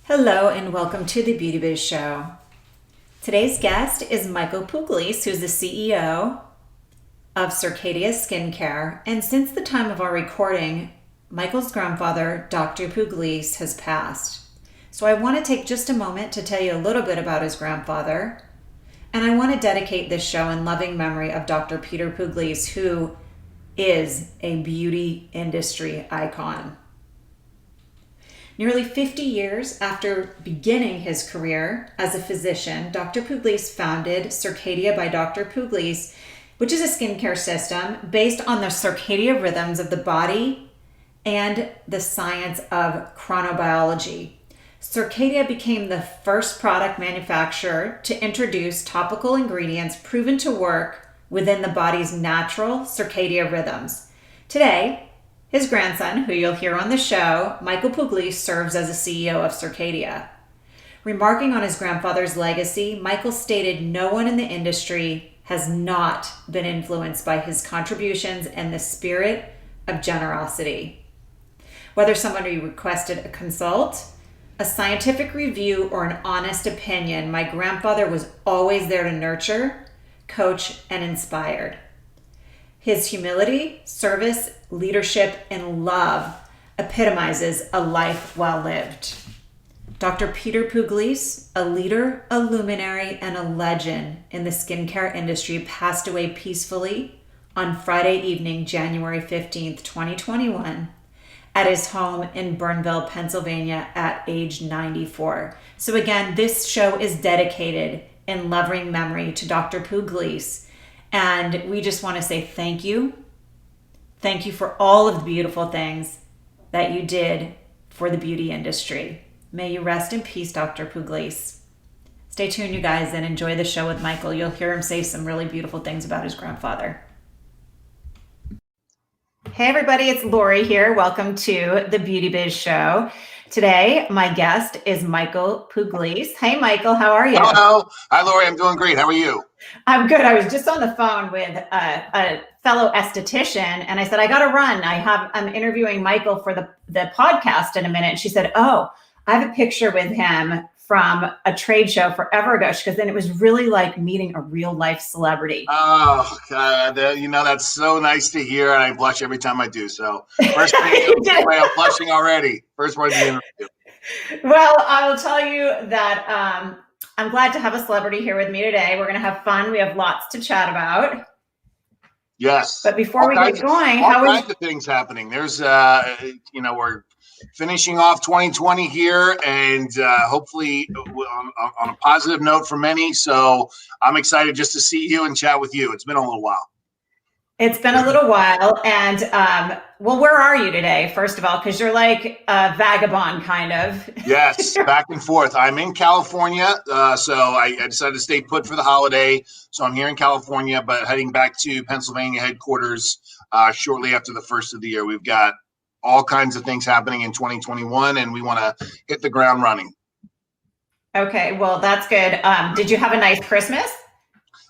Hello and welcome to the Beauty Biz Show. Today's guest is Michael Pugliese, who's the CEO of Circadia Skincare. And since the time of our recording, Michael's grandfather, Dr. Pugliese, has passed. So I want to take just a moment to tell you a little bit about his grandfather. And I want to dedicate this show in loving memory of Dr. Peter Pugliese, who is a beauty industry icon. Nearly 50 years after beginning his career as a physician, Dr. Pugliese founded Circadia by Dr. Pugliese, which is a skincare system based on the circadian rhythms of the body and the science of chronobiology. Circadia became the first product manufacturer to introduce topical ingredients proven to work within the body's natural circadian rhythms. Today, his grandson, who you'll hear on the show, Michael Pugliese, serves as the CEO of Circadia. Remarking on his grandfather's legacy, Michael stated no one in the industry has not been influenced by his contributions and the spirit of generosity. Whether somebody requested a consult, a scientific review, or an honest opinion, my grandfather was always there to nurture, coach, and inspire. His humility, service, leadership, and love epitomizes a life well lived. Dr. Peter Pugliese, a leader, a luminary, and a legend in the skincare industry, passed away peacefully on Friday evening, January 15th, 2021, at his home in Bernville, Pennsylvania, at age 94. So again, this show is dedicated in loving memory to Dr. Pugliese. And we just want to say thank you. Thank you for all of the beautiful things that you did for the beauty industry. May you rest in peace, Dr. Pugliese. Stay tuned, you guys, and enjoy the show with Michael. You'll hear him say some really beautiful things about his grandfather. Hey, everybody, it's Lori here. Welcome to the Beauty Biz Show. Today, my guest is Michael Pugliese. Hey, Michael, how are you? Hello. Hi, Lori. I'm doing great. How are you? I'm good. I was just on the phone with a fellow esthetician, and I said, I got to run. I'm interviewing Michael for the podcast in a minute. And she said, oh, I have a picture with him from a trade show forever ago. Because then it was really like meeting a real life celebrity. Oh, God. That's so nice to hear. And I blush every time I do. So first thing, I'm blushing already. First part of the interview. Well, I will tell you that I'm glad to have a celebrity here with me today. We're going to have fun. We have lots to chat about. Yes. But before we get going, all kinds of things happening. There's, we're finishing off 2020 here, and hopefully on a positive note for many. So I'm excited just to see you and chat with you. It's been a little while. It's been a little while. And where are you today, first of all? Because you're like a vagabond, kind of. Yes, back and forth. I'm in California, so I decided to stay put for the holiday. So I'm here in California, but heading back to Pennsylvania headquarters shortly after the first of the year. We've got all kinds of things happening in 2021, and we want to hit the ground running. Okay, well, that's good. Did you have a nice Christmas?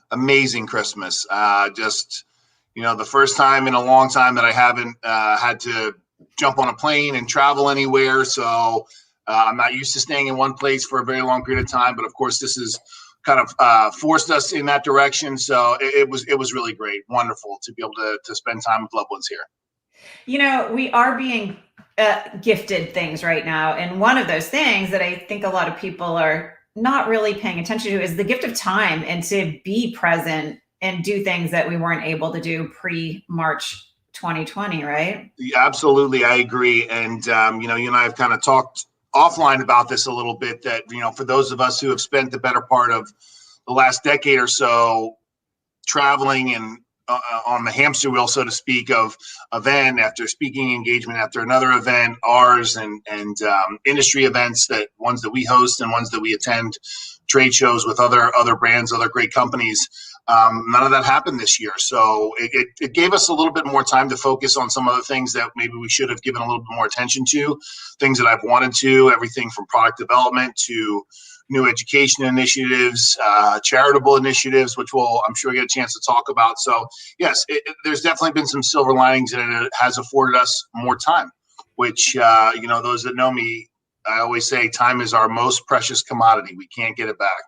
Amazing Christmas. The first time in a long time that I haven't had to jump on a plane and travel anywhere. So I'm not used to staying in one place for a very long period of time. But of course, this has kind of forced us in that direction. So it was really great. Wonderful to be able to spend time with loved ones here. We are being gifted things right now. And one of those things that I think a lot of people are not really paying attention to is the gift of time and to be present and do things that we weren't able to do pre-March 2020, right? Yeah, absolutely. I agree. And, you and I have kind of talked offline about this a little bit that, for those of us who have spent the better part of the last decade or so traveling and on the hamster wheel, so to speak, of event after speaking engagement after another event, ours and industry events, ones that we host and ones that we attend, trade shows with other brands, other great companies. None of that happened this year. So it gave us a little bit more time to focus on some other things that maybe we should have given a little bit more attention to, things that I've wanted to, everything from product development to new education initiatives, charitable initiatives, which I'm sure get a chance to talk about. So yes, there's definitely been some silver linings, and it has afforded us more time, which, those that know me I always say time is our most precious commodity. We can't get it back.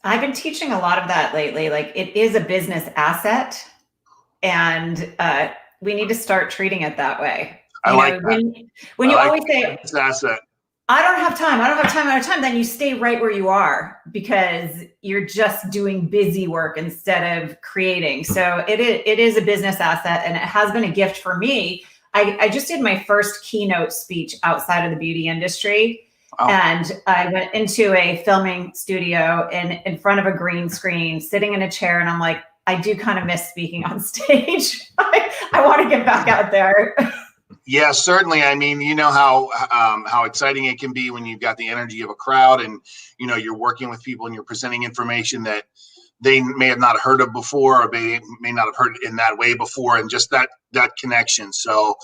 I've been teaching a lot of that lately. Like, it is a business asset, and we need to start treating it that way. I like that. When you always say, it's an asset. I don't have time, then you stay right where you are because you're just doing busy work instead of creating. So it is a business asset, and it has been a gift for me. I just did my first keynote speech outside of the beauty industry. Oh. And I went into a filming studio in front of a green screen, sitting in a chair. And I'm like, I do kind of miss speaking on stage. I want to get back out there. Yeah, certainly. I mean, you know how exciting it can be when you've got the energy of a crowd, and you're working with people and you're presenting information that they may have not heard of before, or they may not have heard in that way before, and just that connection. So,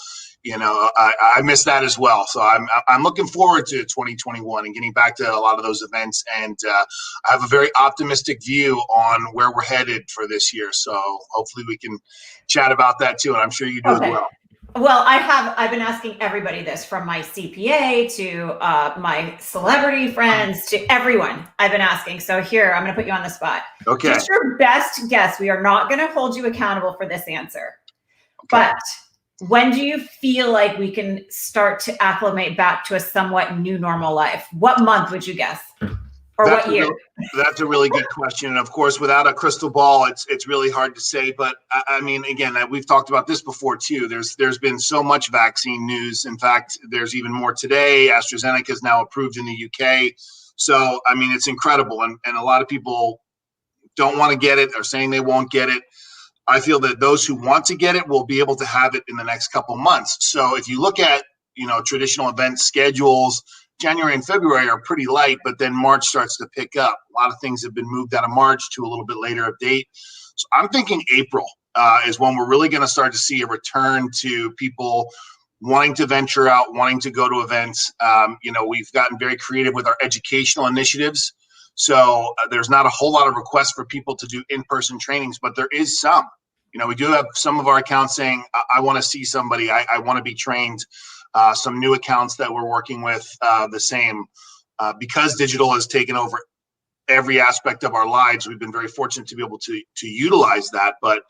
I miss that as well. So I'm looking forward to 2021 and getting back to a lot of those events, and I have a very optimistic view on where we're headed for this year. So hopefully we can chat about that too, and I'm sure you do as well. Well, I've been asking everybody this, from my CPA to my celebrity friends to everyone. I've been asking. So here, I'm going to put you on the spot. Okay. Just your best guess. We are not going to hold you accountable for this answer. Okay. But when do you feel like we can start to acclimate back to a somewhat new normal life? What month would you guess? Or what year? That's a really good question. And of course, without a crystal ball, it's really hard to say. But I mean, again, we've talked about this before too. There's been so much vaccine news. In fact, there's even more today. AstraZeneca is now approved in the UK. So, I mean, it's incredible. And a lot of people don't want to get it, or saying they won't get it. I feel that those who want to get it will be able to have it in the next couple months. So if you look at, traditional event schedules, January and February are pretty light, but then March starts to pick up. A lot of things have been moved out of March to a little bit later of date. So I'm thinking April is when we're really going to start to see a return to people wanting to venture out, wanting to go to events. We've gotten very creative with our educational initiatives. So there's not a whole lot of requests for people to do in-person trainings, but there is some. We do have some of our accounts saying, I want to see somebody, I want to be trained. Some new accounts that we're working with, the same, because digital has taken over every aspect of our lives. We've been very fortunate to be able to utilize that, but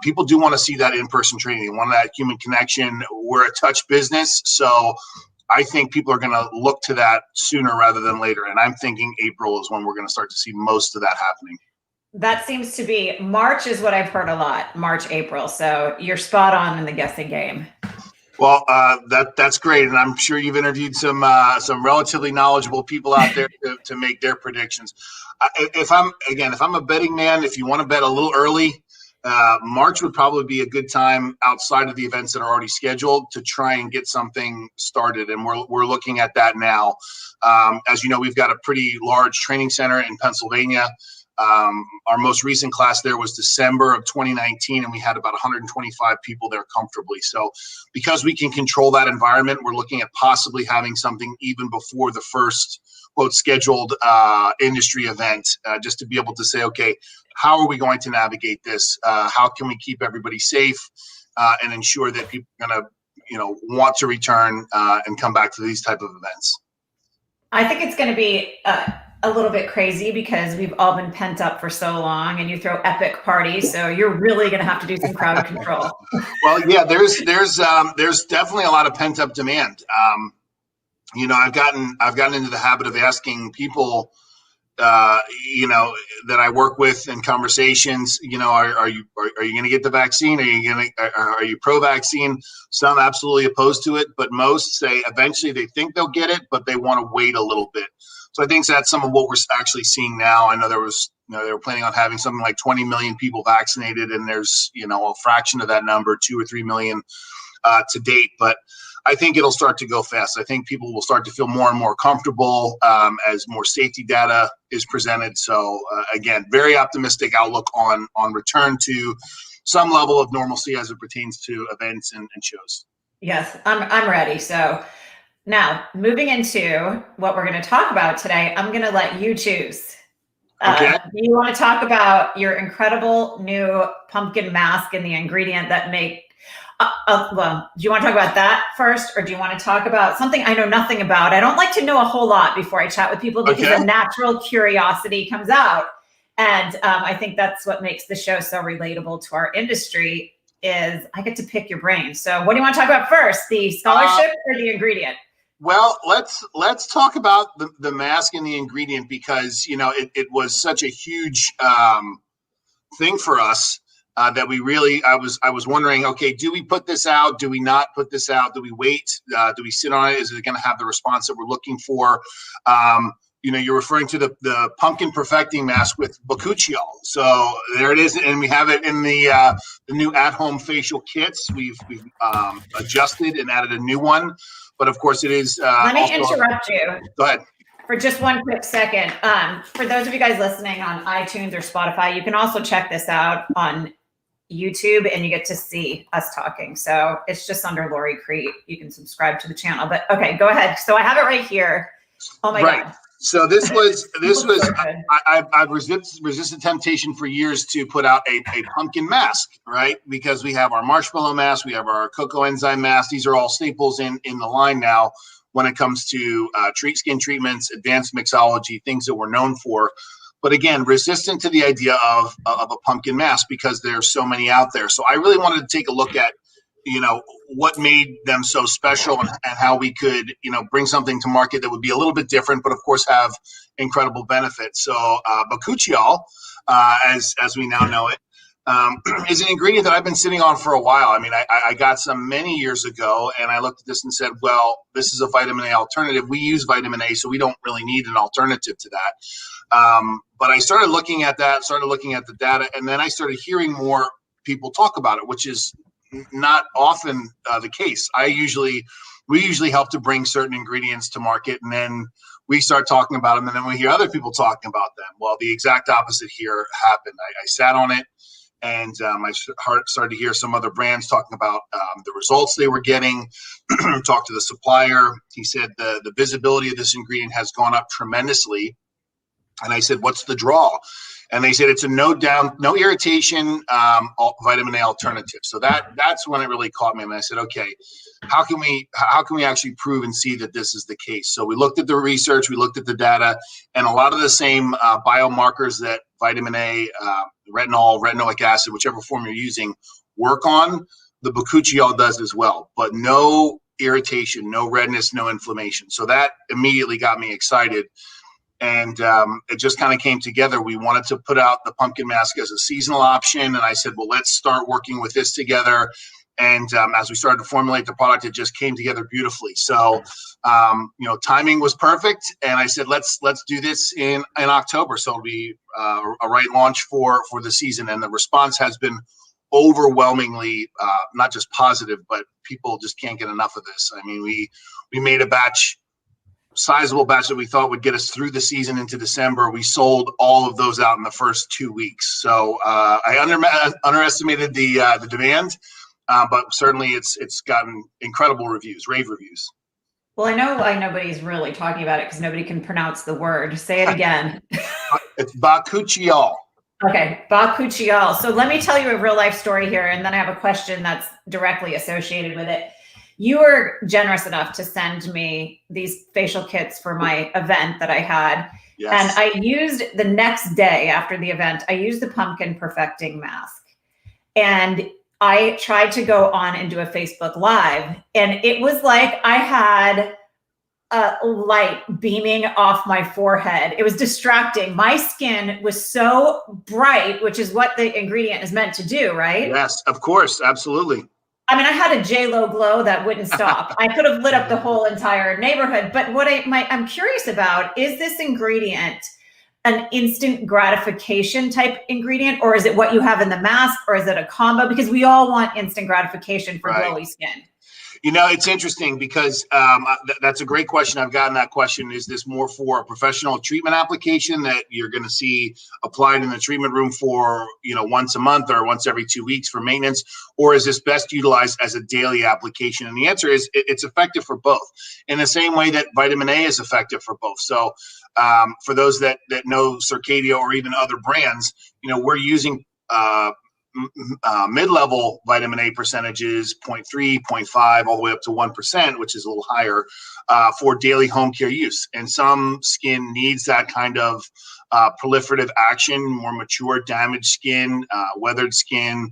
people do want to see that in-person training. They want that human connection. We're a touch business, so I think people are going to look to that sooner rather than later. And I'm thinking April is when we're going to start to see most of that happening. That seems to be March is what I've heard a lot, March, April. So you're spot on in the guessing game. Well, that's great, and I'm sure you've interviewed some relatively knowledgeable people out there to make their predictions. If I'm a betting man, if you want to bet a little early, March would probably be a good time outside of the events that are already scheduled to try and get something started, and we're looking at that now. As you know, we've got a pretty large training center in Pennsylvania. Our most recent class there was December of 2019, and we had about 125 people there comfortably. So because we can control that environment, we're looking at possibly having something even before the first quote scheduled industry event, just to be able to say, okay, how are we going to navigate this? How can we keep everybody safe and ensure that people are going to want to return and come back to these type of events? I think it's going to be a little bit crazy because we've all been pent up for so long, and you throw epic parties, so you're really going to have to do some crowd control. Well, yeah, there's definitely a lot of pent up demand. I've gotten into the habit of asking people, that I work with in conversations, are you going to get the vaccine? Are you pro-vaccine? Some absolutely opposed to it, but most say eventually they think they'll get it, but they want to wait a little bit. So I think that's some of what we're actually seeing now. I know they were planning on having something like 20 million people vaccinated, and there's, a fraction of that number, 2 or 3 million to date. But I think it'll start to go fast. I think people will start to feel more and more comfortable as more safety data is presented. So again, very optimistic outlook on return to some level of normalcy as it pertains to events and shows. Yes, I'm ready. So now moving into what we're going to talk about today, I'm going to let you choose. Okay. Do you want to talk about your incredible new pumpkin mask and the ingredient that Well, do you want to talk about that first, or do you want to talk about something I know nothing about? I don't like to know a whole lot before I chat with people because Okay. the natural curiosity comes out. And I think that's what makes the show so relatable to our industry is I get to pick your brain. So what do you want to talk about first, the scholarship or the ingredient? Well, let's talk about the mask and the ingredient because, it was such a huge thing for us that we really, I was wondering, okay, do we put this out? Do we not put this out? Do we wait? Do we sit on it? Is it going to have the response that we're looking for? You're referring to the pumpkin perfecting mask with Micheal. So there it is. And we have it in the new at-home facial kits. We've adjusted and added a new one. But of course it is. Let me interrupt you. Go ahead. For just one quick second. For those of you guys listening on iTunes or Spotify, you can also check this out on YouTube and you get to see us talking. So it's just under Lori Crete. You can subscribe to the channel. But okay, go ahead. So I have it right here. Oh my God. So this was I've resisted temptation for years to put out a pumpkin mask, right? Because we have our marshmallow mask, we have our cocoa enzyme mask. These are all staples in the line now when it comes to skin treatments, advanced mixology, things that we're known for. But again, resistant to the idea of a pumpkin mask because there's so many out there. So I really wanted to take a look at what made them so special and how we could, bring something to market that would be a little bit different, but of course have incredible benefits. So Micheal, as we now know it, is an ingredient that I've been sitting on for a while. I mean, I got some many years ago and I looked at this and said, well, this is a vitamin A alternative. We use vitamin A, so we don't really need an alternative to that. But I started looking at that, started looking at the data, and then I started hearing more people talk about it, which is not often the case. We usually help to bring certain ingredients to market, and then we start talking about them, and then we hear other people talking about them. Well, the exact opposite here happened. I sat on it, and I started to hear some other brands talking about the results they were getting. Talked to the supplier. He said the visibility of this ingredient has gone up tremendously. And I said, what's the draw? And they said it's a no irritation vitamin A alternative. So that's when it really caught me. And I said, okay, how can we actually prove and see that this is the case? So we looked at the research, we looked at the data, and a lot of the same biomarkers that vitamin A, retinoic acid, whichever form you're using, work on, the Micheal does as well. But no irritation, no redness, no inflammation. So that immediately got me excited. And it just kind of came together. We wanted to put out the pumpkin mask as a seasonal option. And I said, well, let's start working with this together. And as we started to formulate the product, it just came together beautifully. So, timing was perfect. And I said, let's do this in October. So it'll be a right launch for the season. And the response has been overwhelmingly not just positive, but people just can't get enough of this. I mean, we made a sizable batch that we thought would get us through the season into December. We sold all of those out in the first 2 weeks. So I underestimated the demand, but certainly it's gotten incredible reviews, rave reviews. Well, I know why nobody's really talking about it because nobody can pronounce the word. Say it again. It's Micheal. Okay, Micheal. So let me tell you a real life story here, and then I have a question that's directly associated with it. You were generous enough to send me these facial kits for my event that I had. Yes. And I used the next day after the event, I used the pumpkin perfecting mask. And I tried to go on and do a Facebook Live. And it was like I had a light beaming off my forehead. It was distracting. My skin was so bright, which is what the ingredient is meant to do, right? Yes, of course. Absolutely. I mean, I had a J-Lo glow that wouldn't stop. I could have lit up the whole entire neighborhood. But what I'm curious about, is this ingredient an instant gratification type ingredient, or is it what you have in the mask, or is it a combo? Because we all want instant gratification for glowy skin. It's interesting because that's a great question. I've gotten that question. Is this more for a professional treatment application that you're going to see applied in the treatment room for, once a month or once every 2 weeks for maintenance? Or is this best utilized as a daily application? And the answer is it's effective for both in the same way that vitamin A is effective for both. So for those that know Circadia or even other brands, we're using mid-level vitamin A percentages, 0.3, 0.5, all the way up to 1%, which is a little higher for daily home care use. And some skin needs that kind of proliferative action, more mature, damaged skin, weathered skin,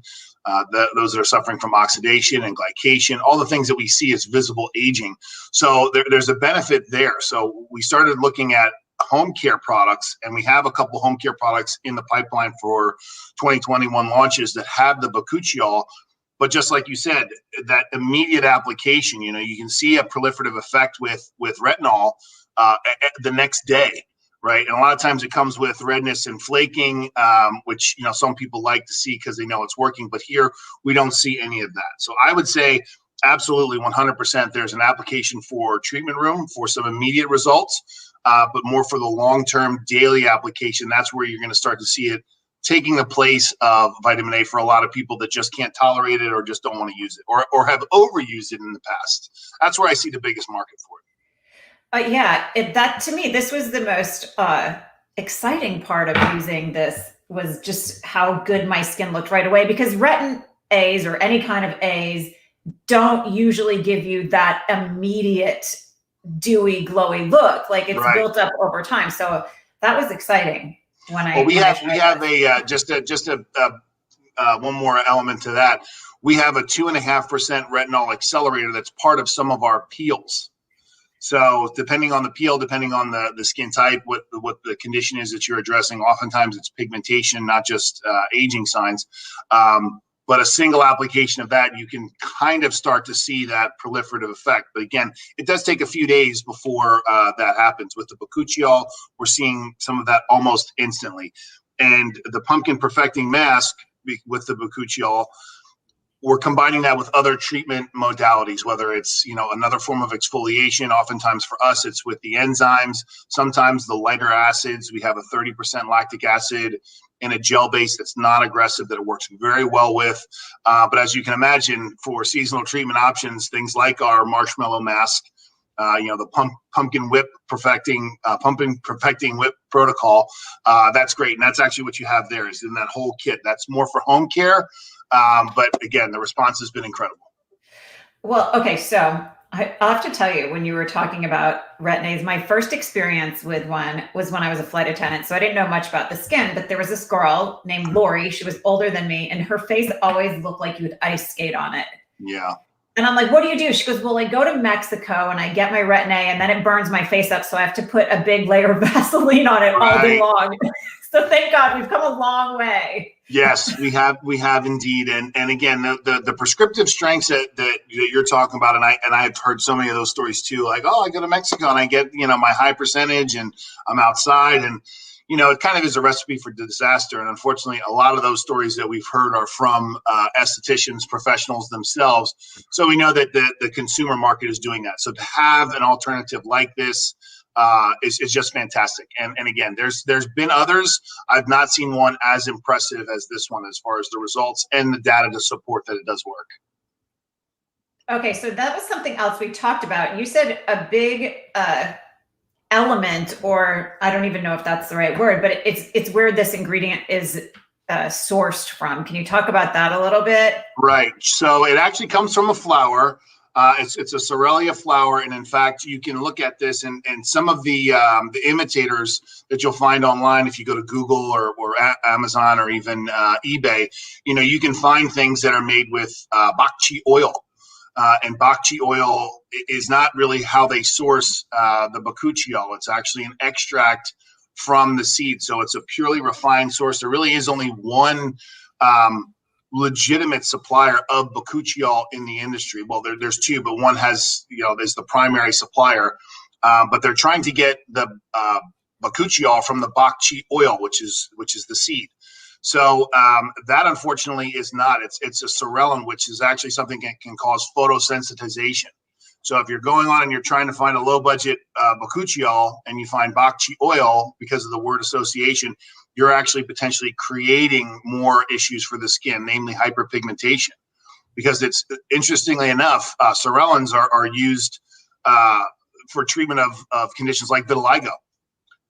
those that are suffering from oxidation and glycation, all the things that we see as visible aging. So there's a benefit there. So we started looking at home care products, and we have a couple home care products in the pipeline for 2021 launches that have the bakuchiol. But just like you said, that immediate application, you can see a proliferative effect with retinol the next day, right? And a lot of times it comes with redness and flaking, which some people like to see because they know it's working. But here we don't see any of that. So I would say absolutely 100% there's an application for treatment room for some immediate results, but more for the long-term daily application. That's where you're going to start to see it taking the place of vitamin A for a lot of people that just can't tolerate it or just don't want to use it or have overused it in the past. That's where I see the biggest market for it. That to me, this was the most exciting part of using this, was just how good my skin looked right away, because retin A's or any kind of A's don't usually give you that immediate dewy, glowy look. Like, it's built up over time. So that was exciting. We have one more element to that. We have a 2.5% retinol accelerator that's part of some of our peels. So depending on the peel, depending on the skin type, what the condition is that you're addressing, oftentimes it's pigmentation, not just aging signs. But a single application of that, you can kind of start to see that proliferative effect. But again, it does take a few days before that happens. With the bakuchiol, we're seeing some of that almost instantly. And the pumpkin perfecting mask with the bakuchiol, we're combining that with other treatment modalities, whether it's, another form of exfoliation. Oftentimes for us, it's with the enzymes, sometimes the lighter acids. We have a 30% lactic acid in a gel base that's non-aggressive that it works very well with. But as you can imagine, for seasonal treatment options, things like our marshmallow mask, the pumpkin perfecting whip protocol, that's great. And that's actually what you have there is in that whole kit. That's more for home care. But again, the response has been incredible. Well, okay. So I'll have to tell you, when you were talking about retin-A's, my first experience with one was when I was a flight attendant. So I didn't know much about the skin, but there was this girl named Lori. She was older than me, and her face always looked like you would ice skate on it. Yeah. And I'm like, what do you do? She goes, well, I go to Mexico and I get my retin-A, and then it burns my face up. So I have to put a big layer of Vaseline on it all day long. So thank God we've come a long way. Yes, we have indeed. And again, the prescriptive strengths that you're talking about, and I've heard so many of those stories too, like, oh, I go to Mexico and I get, my high percentage and I'm outside, and, it kind of is a recipe for disaster. And unfortunately, a lot of those stories that we've heard are from estheticians, professionals themselves. So we know that the consumer market is doing that. So to have an alternative like this is just fantastic. And again, there's been others. I've not seen one as impressive as this one as far as the results and the data to support that it does work. Okay, so that was something else we talked about. You said a big element, or I don't even know if that's the right word, but it's where this ingredient is sourced from. Can you talk about that a little bit? Right. So it actually comes from a flower. It's a Sorelia flower, and in fact, you can look at this and some of the imitators that you'll find online if you go to Google or Amazon or even eBay. You can find things that are made with bakchi oil, and bakchi oil is not really how they source the bakuchiol. It's actually an extract from the seed, so it's a purely refined source. There really is only one legitimate supplier of bakuchiol in the industry. Well, there's two, but one has, there's the primary supplier, but they're trying to get the bakuchiol from the bakchi oil, which is the seed. So that unfortunately is not. It's a sorellin, which is actually something that can cause photosensitization. So if you're going on and you're trying to find a low budget bakuchiol and you find bakchi oil because of the word association, you're actually potentially creating more issues for the skin, namely hyperpigmentation. Because it's, interestingly enough, sorellins are used for treatment of conditions like vitiligo.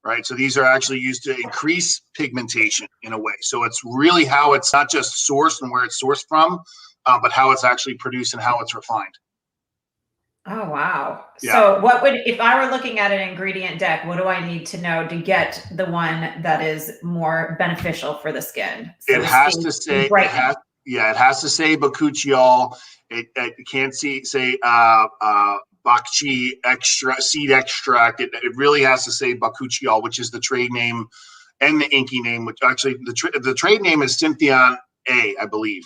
right? So these are actually used to increase pigmentation in a way. So it's really how it's not just sourced and where it's sourced from, but how it's actually produced and how it's refined. Oh, wow. Yeah. So if I were looking at an ingredient deck, what do I need to know to get the one that is more beneficial for the skin? So It has to say, it has to say bakuchiol. It can't say bakchi extra, seed extract. It really has to say bakuchiol, which is the trade name and the inky name, which actually the trade name is Synthion A, I believe.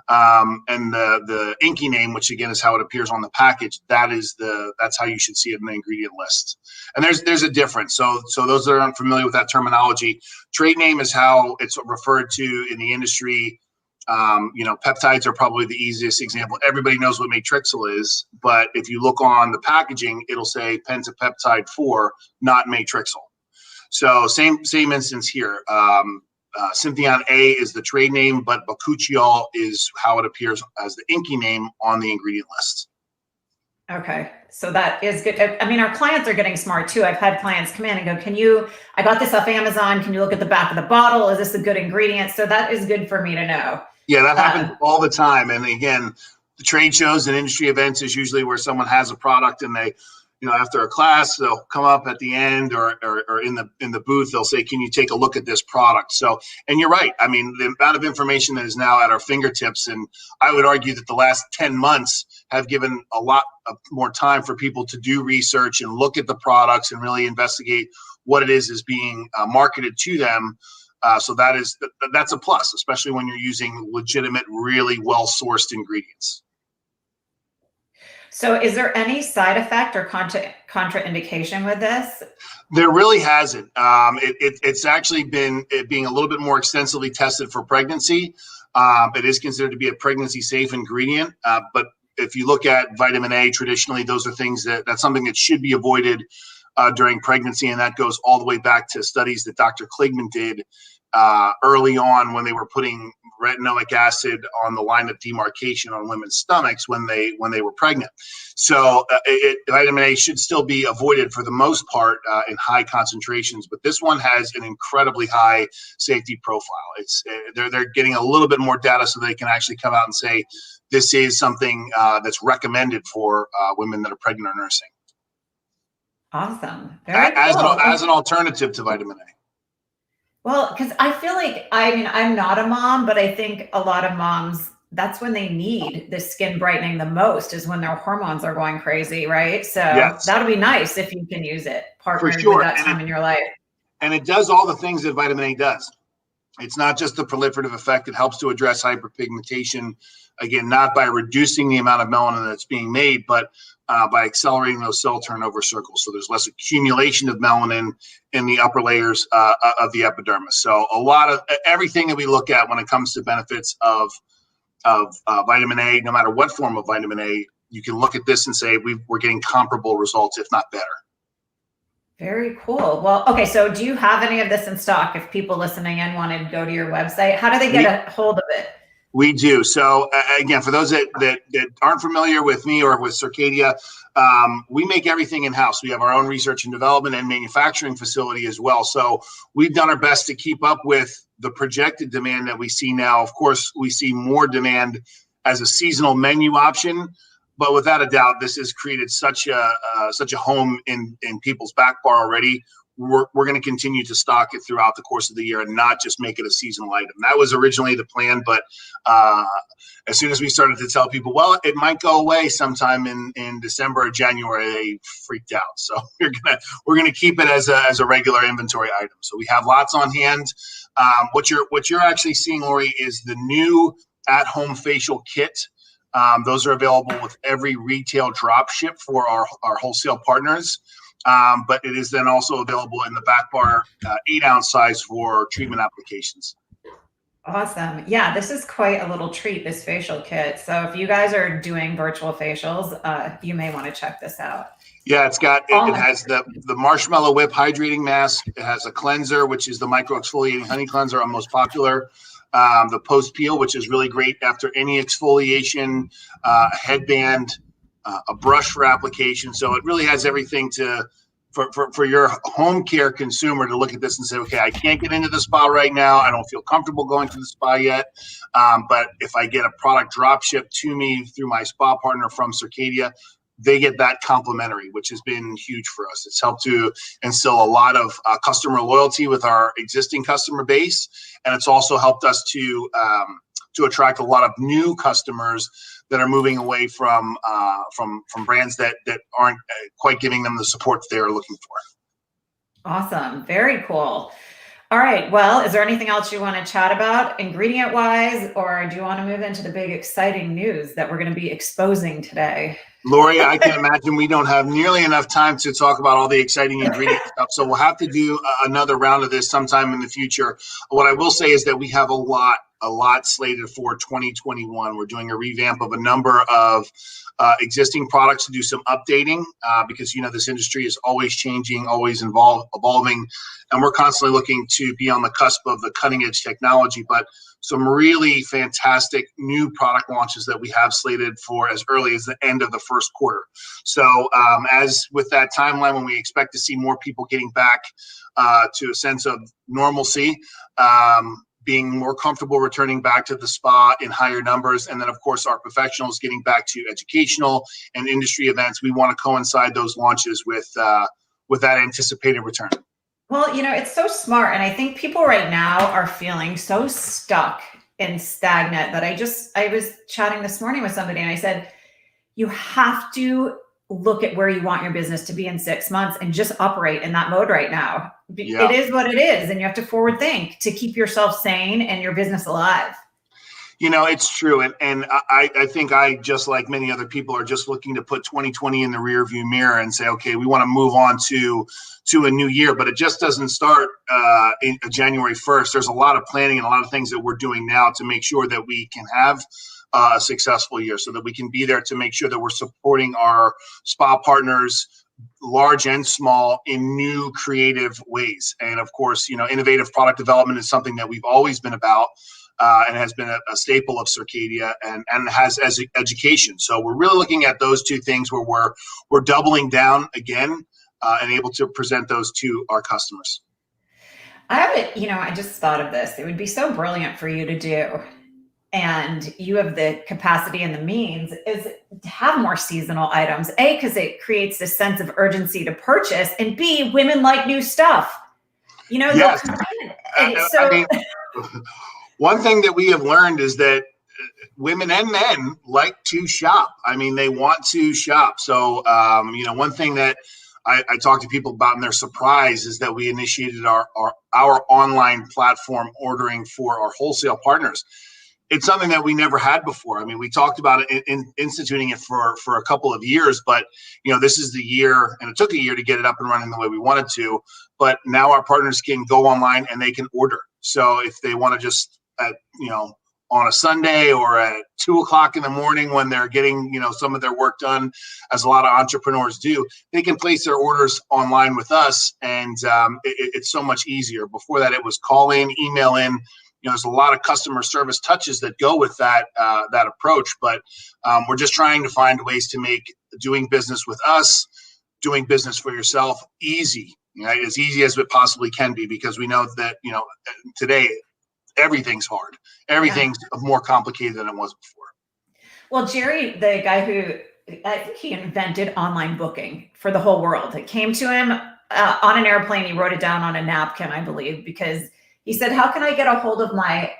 And the inky name, which again is how it appears on the package, that's how you should see it in the ingredient list. And there's a difference. So those that are unfamiliar with that terminology, trade name is how it's referred to in the industry. Peptides are probably the easiest example. Everybody knows what matrixyl is, but if you look on the packaging, it'll say pentapeptide 4, not matrixyl. So same instance here. Synthion A is the trade name, but bakuchiol is how it appears as the inky name on the ingredient list. Okay. So that is good. I mean, our clients are getting smart too. I've had clients come in and go, I got this off Amazon. Can you look at the back of the bottle? Is this a good ingredient? So that is good for me to know. Yeah, that happens all the time. And again, the trade shows and industry events is usually where someone has a product and they, after a class, they'll come up at the end or in the booth, they'll say, can you take a look at this product? So, and you're right. I mean, the amount of information that is now at our fingertips, and I would argue that the last 10 months have given a lot of more time for people to do research and look at the products and really investigate what it is being marketed to them. So that's a plus, especially when you're using legitimate, really well-sourced ingredients. So is there any side effect or contraindication with this? There really hasn't. It's actually been being a little bit more extensively tested for pregnancy. It is considered to be a pregnancy-safe ingredient. But if you look at vitamin A, traditionally, those are things that's something that should be avoided during pregnancy. And that goes all the way back to studies that Dr. Kligman did early on when they were putting retinoic acid on the line of demarcation on women's stomachs when they were pregnant. So vitamin A should still be avoided for the most part in high concentrations, but this one has an incredibly high safety profile. They're getting a little bit more data so they can actually come out and say this is something that's recommended for women that are pregnant or nursing. Awesome. Very cool. As an alternative to vitamin A. Well, because I feel like, I'm not a mom, but I think a lot of moms, that's when they need the skin brightening the most, is when their hormones are going crazy, right? So yes. That'll be nice if you can use it partnered with that time in your life. And it does all the things that vitamin A does. It's not just the proliferative effect. It helps to address hyperpigmentation, again, not by reducing the amount of melanin that's being made, but by accelerating those cell turnover circles. So there's less accumulation of melanin in the upper layers of the epidermis. So a lot of everything that we look at when it comes to benefits of vitamin A, no matter what form of vitamin A, you can look at this and say we're getting comparable results, if not better. Very cool. Well, okay. So do you have any of this in stock? If people listening in want to go to your website, how do they get a hold of it? We do. So again, for those that aren't familiar with me or with Circadia, we make everything in-house. We have our own research and development and manufacturing facility as well. So we've done our best to keep up with the projected demand that we see now. Of course, we see more demand as a seasonal menu option, but without a doubt, this has created such a home in people's back bar already. We're going to continue to stock it throughout the course of the year and not just make it a seasonal item. That was originally the plan, but as soon as we started to tell people, well, it might go away sometime in December or January, they freaked out. So we're gonna keep it as a regular inventory item. So we have lots on hand. What you're actually seeing, Lori, is the new at-home facial kit. Those are available with every retail drop ship for our wholesale partners. But it is then also available in the back bar 8-ounce size for treatment applications. Awesome. Yeah, this is quite a little treat, this facial kit. So if you guys are doing virtual facials, you may want to check this out. Yeah, it has the marshmallow whip hydrating mask. It has a cleanser, which is the micro exfoliating honey cleanser, our most popular. The post peel, which is really great after any exfoliation, a headband, a brush for application. So it really has everything to for your home care consumer to look at this and say, okay, I can't get into the spa right now. I don't feel comfortable going to the spa yet. But if I get a product drop shipped to me through my spa partner from Circadia, they get that complimentary, which has been huge for us. It's helped to instill a lot of customer loyalty with our existing customer base. And it's also helped us to attract a lot of new customers that are moving away from brands that aren't quite giving them the support that they are looking for. Awesome. Very cool. All right. Well, is there anything else you want to chat about ingredient wise, or do you want to move into the big exciting news that we're going to be exposing today? Lori, I can imagine we don't have nearly enough time to talk about all the exciting ingredient stuff. So we'll have to do another round of this sometime in the future. What I will say is that we have a lot slated for 2021. We're doing a revamp of a number of existing products to do some updating because, this industry is always changing, always evolving. And we're constantly looking to be on the cusp of the cutting edge technology, but some really fantastic new product launches that we have slated for as early as the end of the first quarter. So as with that timeline, when we expect to see more people getting back to a sense of normalcy, being more comfortable returning back to the spa in higher numbers. And then, of course, our professionals getting back to educational and industry events. We want to coincide those launches with that anticipated return. Well, it's so smart. And I think people right now are feeling so stuck and stagnant that I was chatting this morning with somebody and I said, you have to look at where you want your business to be in 6 months and just operate in that mode right now. Yeah. It is what it is. And you have to forward think to keep yourself sane and your business alive. It's true. And I think I, just like many other people, are just looking to put 2020 in the rear view mirror and say, okay, we want to move on to a new year, but it just doesn't start in January 1st. There's a lot of planning and a lot of things that we're doing now to make sure that we can have a successful year, so that we can be there to make sure that we're supporting our spa partners, large and small, in new creative ways. And of course, innovative product development is something that we've always been about. And has been a staple of Circadia and has as education. So we're really looking at those two things where we're doubling down again and able to present those to our customers. I just thought of this. It would be so brilliant for you to do, and you have the capacity and the means, is to have more seasonal items. A, because it creates this sense of urgency to purchase, and B, women like new stuff. Yes. One thing that we have learned is that women and men like to shop. They want to shop. So, one thing that I talk to people about and they're surprised is that we initiated our online platform ordering for our wholesale partners. It's something that we never had before. We talked about it in instituting it for a couple of years, but this is the year, and it took a year to get it up and running the way we wanted to. But now our partners can go online and they can order. So if they want to just on a Sunday or at 2:00 in the morning when they're getting, some of their work done, as a lot of entrepreneurs do, they can place their orders online with us. And it's so much easier. Before that, it was call in, email in. There's a lot of customer service touches that go with that approach. But we're just trying to find ways to make doing business with us, doing business for yourself, easy, as easy as it possibly can be, because we know that, today, everything's hard. Everything's more complicated than it was before. Well, Jerry, the guy who, I think he invented online booking for the whole world. It came to him on an airplane. He wrote it down on a napkin, I believe, because he said, how can I get a hold of my,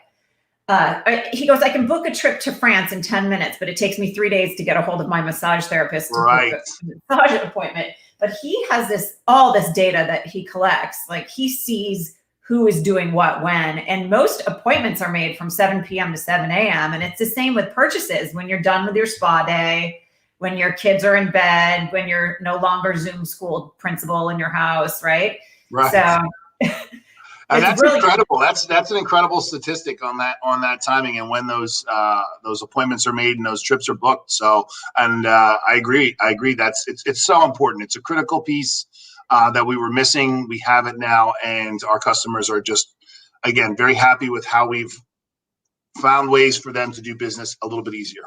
he goes, I can book a trip to France in 10 minutes, but it takes me 3 days to get a hold of my massage therapist to book a massage appointment. But he has all this data that he collects. Like, he sees who is doing what when, and most appointments are made from 7 p.m. to 7 a.m. And it's the same with purchases. When you're done with your spa day, when your kids are in bed, when you're no longer Zoom school principal in your house, right? Right. So and that's really incredible. That's an incredible statistic on that timing and when those appointments are made and those trips are booked. So, and I agree. It's so important. It's a critical piece that we were missing. We have it now, and our customers are just, again, very happy with how we've found ways for them to do business a little bit easier.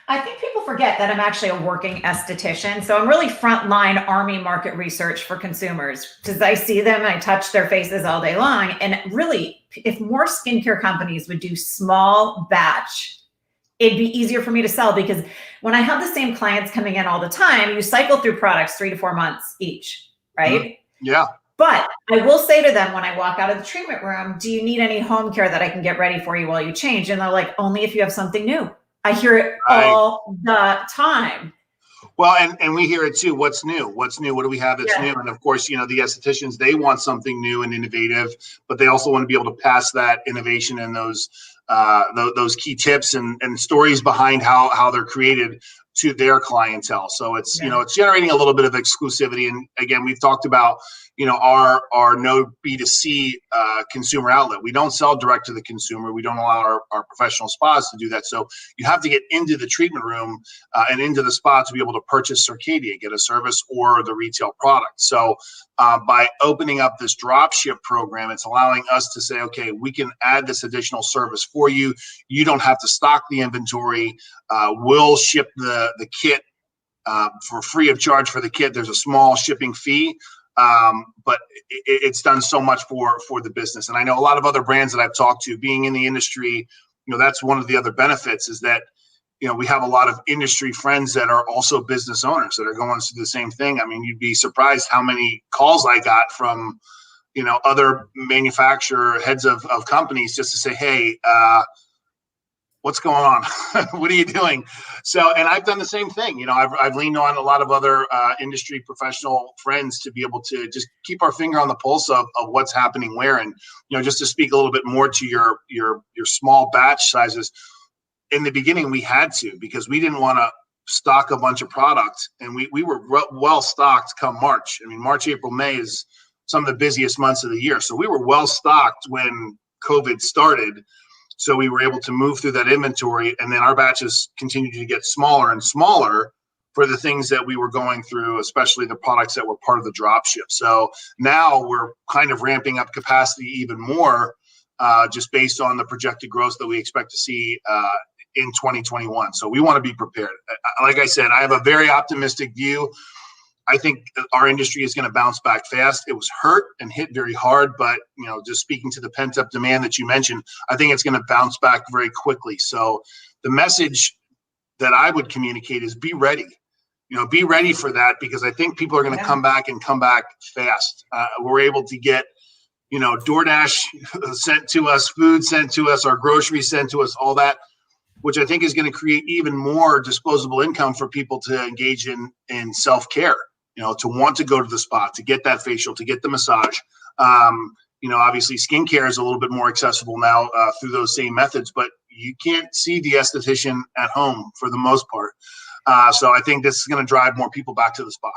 I think people forget that I'm actually a working esthetician. So I'm really frontline army market research for consumers because I see them and I touch their faces all day long. And really, if more skincare companies would do small batch, it'd be easier for me to sell because when I have the same clients coming in all the time, you cycle through products 3 to 4 months each, right? Mhm. Yeah. But I will say to them when I walk out of the treatment room, do you need any home care that I can get ready for you while you change? And they're like, only if you have something new. I hear it Right. all the time. Well, and we hear it too. What's new? What's new? What do we have that's Yeah. new? And of course, the estheticians, they want something new and innovative, but they also want to be able to pass that innovation and those key tips and stories behind how they're created to their clientele. So it's Yeah. it's generating a little bit of exclusivity. And again, we've talked about our no B2C consumer outlet. We don't sell direct to the consumer. We don't allow our professional spas to do that. So you have to get into the treatment room and into the spa to be able to purchase Circadia, get a service or the retail product. So by opening up this drop ship program, it's allowing us to say, okay, we can add this additional service for you. You don't have to stock the inventory. We'll ship the kit for free of charge for the kit. There's a small shipping fee. But it's done so much for the business. And I know a lot of other brands that I've talked to, being in the industry, that's one of the other benefits is that, we have a lot of industry friends that are also business owners that are going through the same thing. I mean, you'd be surprised how many calls I got from, other manufacturer heads of companies just to say, hey, what's going on? What are you doing? So, and I've done the same thing. I've leaned on a lot of other industry professional friends to be able to just keep our finger on the pulse of what's happening where. And, just to speak a little bit more to your small batch sizes. In the beginning, we had to, because we didn't want to stock a bunch of product, and we were well stocked come March. I mean, March, April, May is some of the busiest months of the year. So we were well stocked when COVID started. So we were able to move through that inventory, and then our batches continued to get smaller and smaller for the things that we were going through, especially the products that were part of the drop ship. So now we're kind of ramping up capacity even more, just based on the projected growth that we expect to see in 2021. So we want to be prepared. Like I said, I have a very optimistic view. I think our industry is going to bounce back fast. It was hurt and hit very hard, but just speaking to the pent up demand that you mentioned, I think it's going to bounce back very quickly. So the message that I would communicate is be ready. Be ready for that, because I think people are going to come back fast. We're able to get, DoorDash sent to us, food sent to us, our groceries sent to us, all that, which I think is going to create even more disposable income for people to engage in self-care, to want to go to the spa, to get that facial, to get the massage. Obviously skincare is a little bit more accessible now through those same methods, but you can't see the esthetician at home for the most part. So I think this is going to drive more people back to the spa.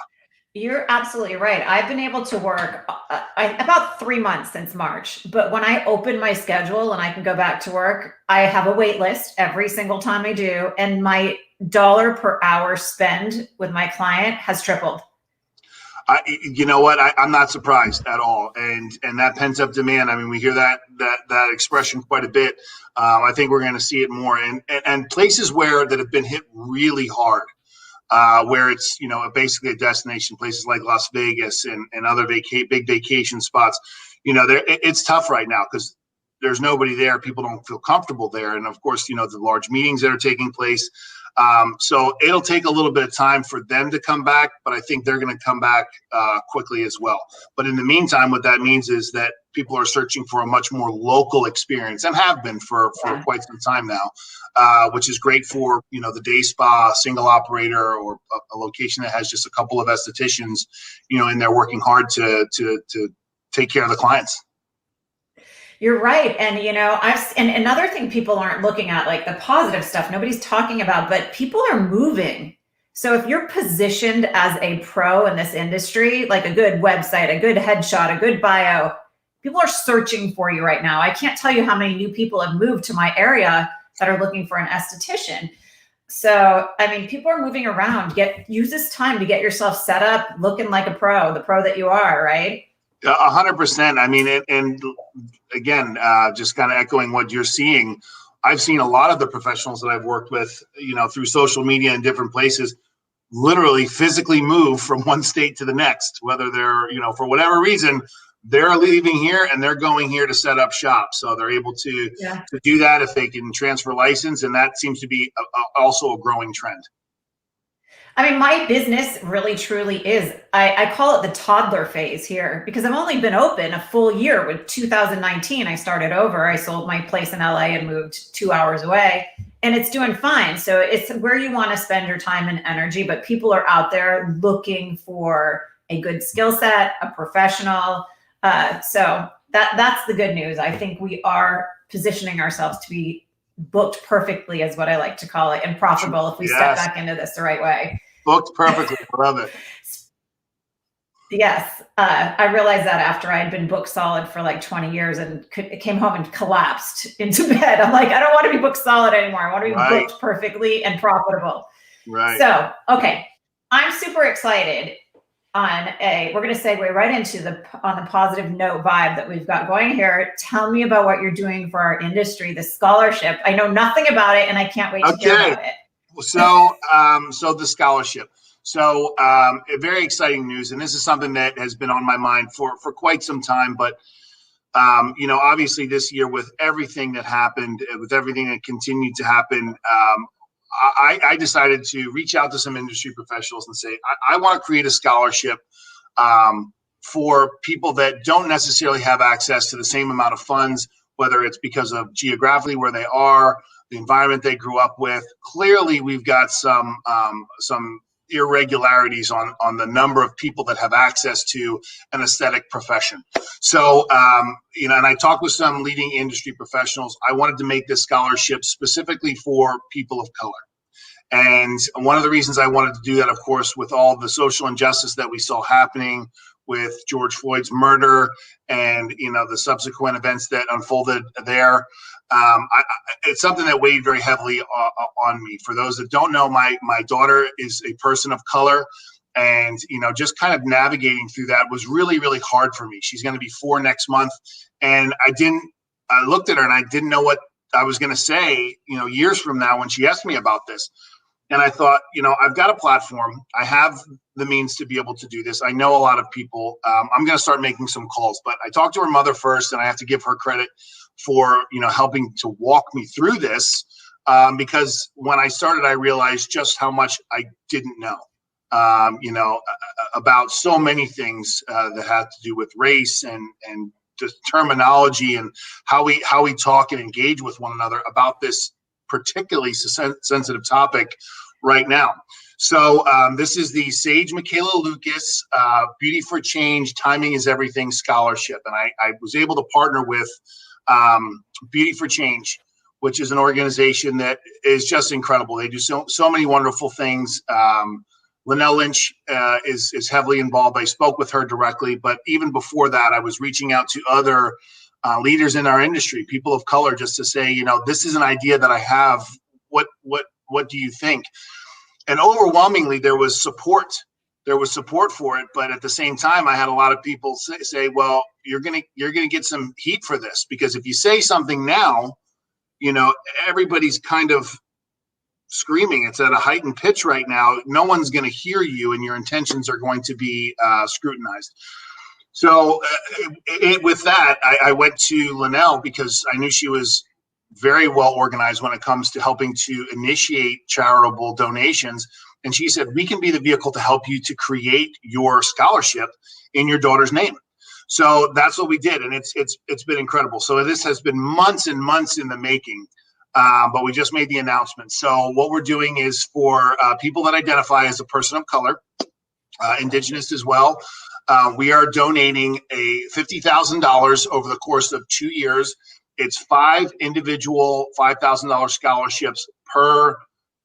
You're absolutely right. I've been able to work about 3 months since March, but when I open my schedule and I can go back to work, I have a wait list every single time I do, and my dollar per hour spend with my client has tripled. You know what? I'm not surprised at all, and that pent up demand. I mean, we hear that expression quite a bit. I think we're going to see it more, and places that have been hit really hard. Where it's basically a destination, places like Las Vegas and other big vacation spots. It's tough right now because there's nobody there. People don't feel comfortable there, and of course, the large meetings that are taking place. So it'll take a little bit of time for them to come back, but I think they're going to come back quickly as well. But in the meantime, what that means is that people are searching for a much more local experience, and have been for quite some time now, which is great for the day spa, single operator, or a location that has just a couple of estheticians, and they're working hard to take care of the clients. You're right. And, and another thing people aren't looking at, like the positive stuff nobody's talking about, but people are moving. So if you're positioned as a pro in this industry, like a good website, a good headshot, a good bio, people are searching for you right now. I can't tell you how many new people have moved to my area that are looking for an esthetician. So, I mean, people are moving around. Use this time to get yourself set up looking like a pro, the pro that you are, right? 100%. I mean, and again, just kind of echoing what you're seeing. I've seen a lot of the professionals that I've worked with, through social media and different places, literally physically move from one state to the next, whether they're, for whatever reason, they're leaving here and they're going here to set up shop. So they're able to do that if they can transfer license. And that seems to be also a growing trend. I mean, my business really truly is, I call it the toddler phase here, because I've only been open a full year. With 2019, I started over. I sold my place in LA and moved 2 hours away, and it's doing fine. So it's where you want to spend your time and energy, but people are out there looking for a good skill set, a professional. So that's the good news. I think we are positioning ourselves to be booked perfectly, is what I like to call it, and profitable if we step back into this the right way. Booked perfectly. I love it. Yes. I realized that after I had been booked solid for like 20 years and came home and collapsed into bed. I'm like, I don't want to be booked solid anymore. I want to be booked perfectly and profitable. Right. So, okay. I'm super excited we're going to segue right into on the positive note vibe that we've got going here. Tell me about what you're doing for our industry, the scholarship. I know nothing about it and I can't wait to hear about it. So the scholarship. So very exciting news. And this is something that has been on my mind for quite some time. But, obviously this year with everything that happened, with everything that continued to happen, I decided to reach out to some industry professionals and say, I want to create a scholarship for people that don't necessarily have access to the same amount of funds, whether it's because of geographically where they are, the environment they grew up with. Clearly, we've got some irregularities on the number of people that have access to an aesthetic profession. So, and I talked with some leading industry professionals. I wanted to make this scholarship specifically for people of color. And one of the reasons I wanted to do that, of course, with all the social injustice that we saw happening with George Floyd's murder and, the subsequent events that unfolded there, it's something that weighed very heavily on me. For those that don't know, my daughter is a person of color, and just kind of navigating through that was really, really hard for me. She's going to be 4 next month, and I looked at her and I didn't know what I was going to say, years from now when she asked me about this. And I thought, I've got a platform. I have the means to be able to do this. I know a lot of people. I'm going to start making some calls, but I talked to her mother first, and I have to give her credit for, helping to walk me through this, because when I started, I realized just how much I didn't know, about so many things that had to do with race and just terminology and how we talk and engage with one another about this particularly sensitive topic right now. So this is the Sage Michaela Lucas Beauty for Change Timing is Everything Scholarship. And I was able to partner with Beauty for Change, which is an organization that is just incredible. They do so many wonderful things. Linnell Lynch is heavily involved. I spoke with her directly, but even before that, I was reaching out to other leaders in our industry, people of color, just to say, this is an idea that I have. What do you think? And overwhelmingly, there was support. There was support for it, but at the same time, I had a lot of people say, "Well, you're gonna get some heat for this, because if you say something now, everybody's kind of screaming. It's at a heightened pitch right now. No one's going to hear you, and your intentions are going to be scrutinized." So with that, I went to Linnell because I knew she was very well organized when it comes to helping to initiate charitable donations. And she said, we can be the vehicle to help you to create your scholarship in your daughter's name. So that's what we did. And it's been incredible. So this has been months and months in the making. But we just made the announcement. So what we're doing is for people that identify as a person of color, Indigenous as well, we are donating a $50,000 over the course of 2 years. It's 5 individual $5,000 scholarships per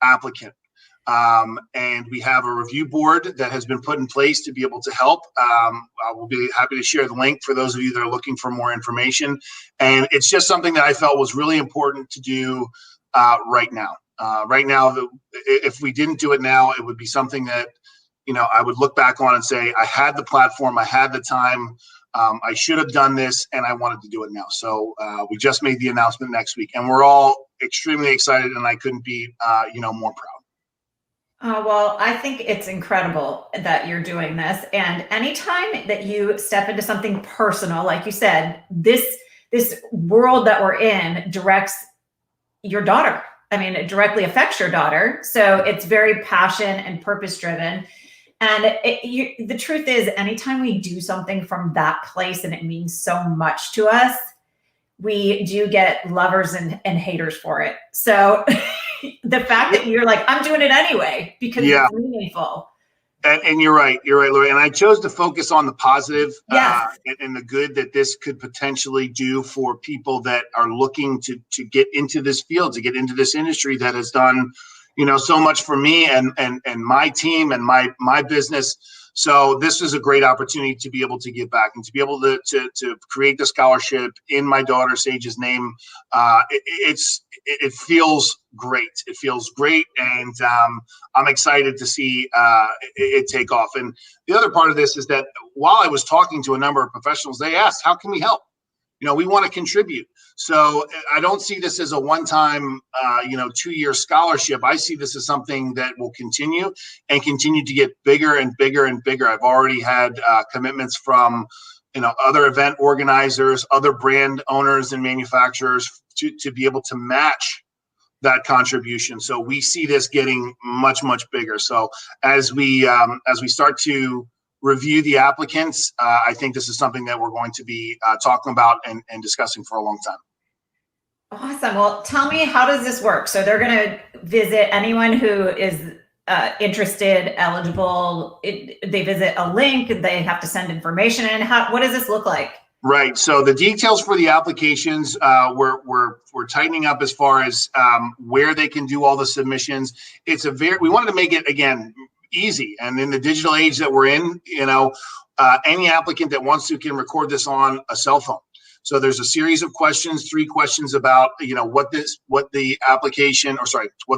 applicant. And we have a review board that has been put in place to be able to help. I will be happy to share the link for those of you that are looking for more information. And it's just something that I felt was really important to do right now. Right now, if we didn't do it now, it would be something that I would look back on and say, I had the platform, I had the time, I should have done this, and I wanted to do it now. So we just made the announcement next week, and we're all extremely excited, and I couldn't be, more proud. Well, I think it's incredible that you're doing this. And anytime that you step into something personal, like you said, this world that we're in directs your daughter. I mean, it directly affects your daughter. So it's very passion and purpose driven. And the truth is, anytime we do something from that place and it means so much to us, we do get lovers and haters for it. So the fact that you're like, I'm doing it anyway because it's meaningful. And you're right, Lori. And I chose to focus on the positive Yes. And the good that this could potentially do for people that are looking to get into this field, to get into this industry that has done, so much for me and my team and my business. So this is a great opportunity to be able to give back and to be able to create the scholarship in my daughter Sage's name. It feels great. It feels great, and I'm excited to see it take off. And the other part of this is that while I was talking to a number of professionals, they asked, "How can we help?" We want to contribute. So I don't see this as a one-time, 2-year scholarship. I see this as something that will continue to get bigger and bigger and bigger. I've already had commitments from, other event organizers, other brand owners and manufacturers to be able to match that contribution. So we see this getting much, much bigger. So as we start to review the applicants, I think this is something that we're going to be talking about and discussing for a long time. Awesome. Well, tell me, how does this work? So they're going to visit anyone who is interested, eligible. They visit a link. They have to send information in. What does this look like? Right. So the details for the applications, we're tightening up as far as where they can do all the submissions. We wanted to make it, again, easy. And in the digital age that we're in, any applicant that wants to can record this on a cell phone. So there's a series of questions, 3 questions about, what the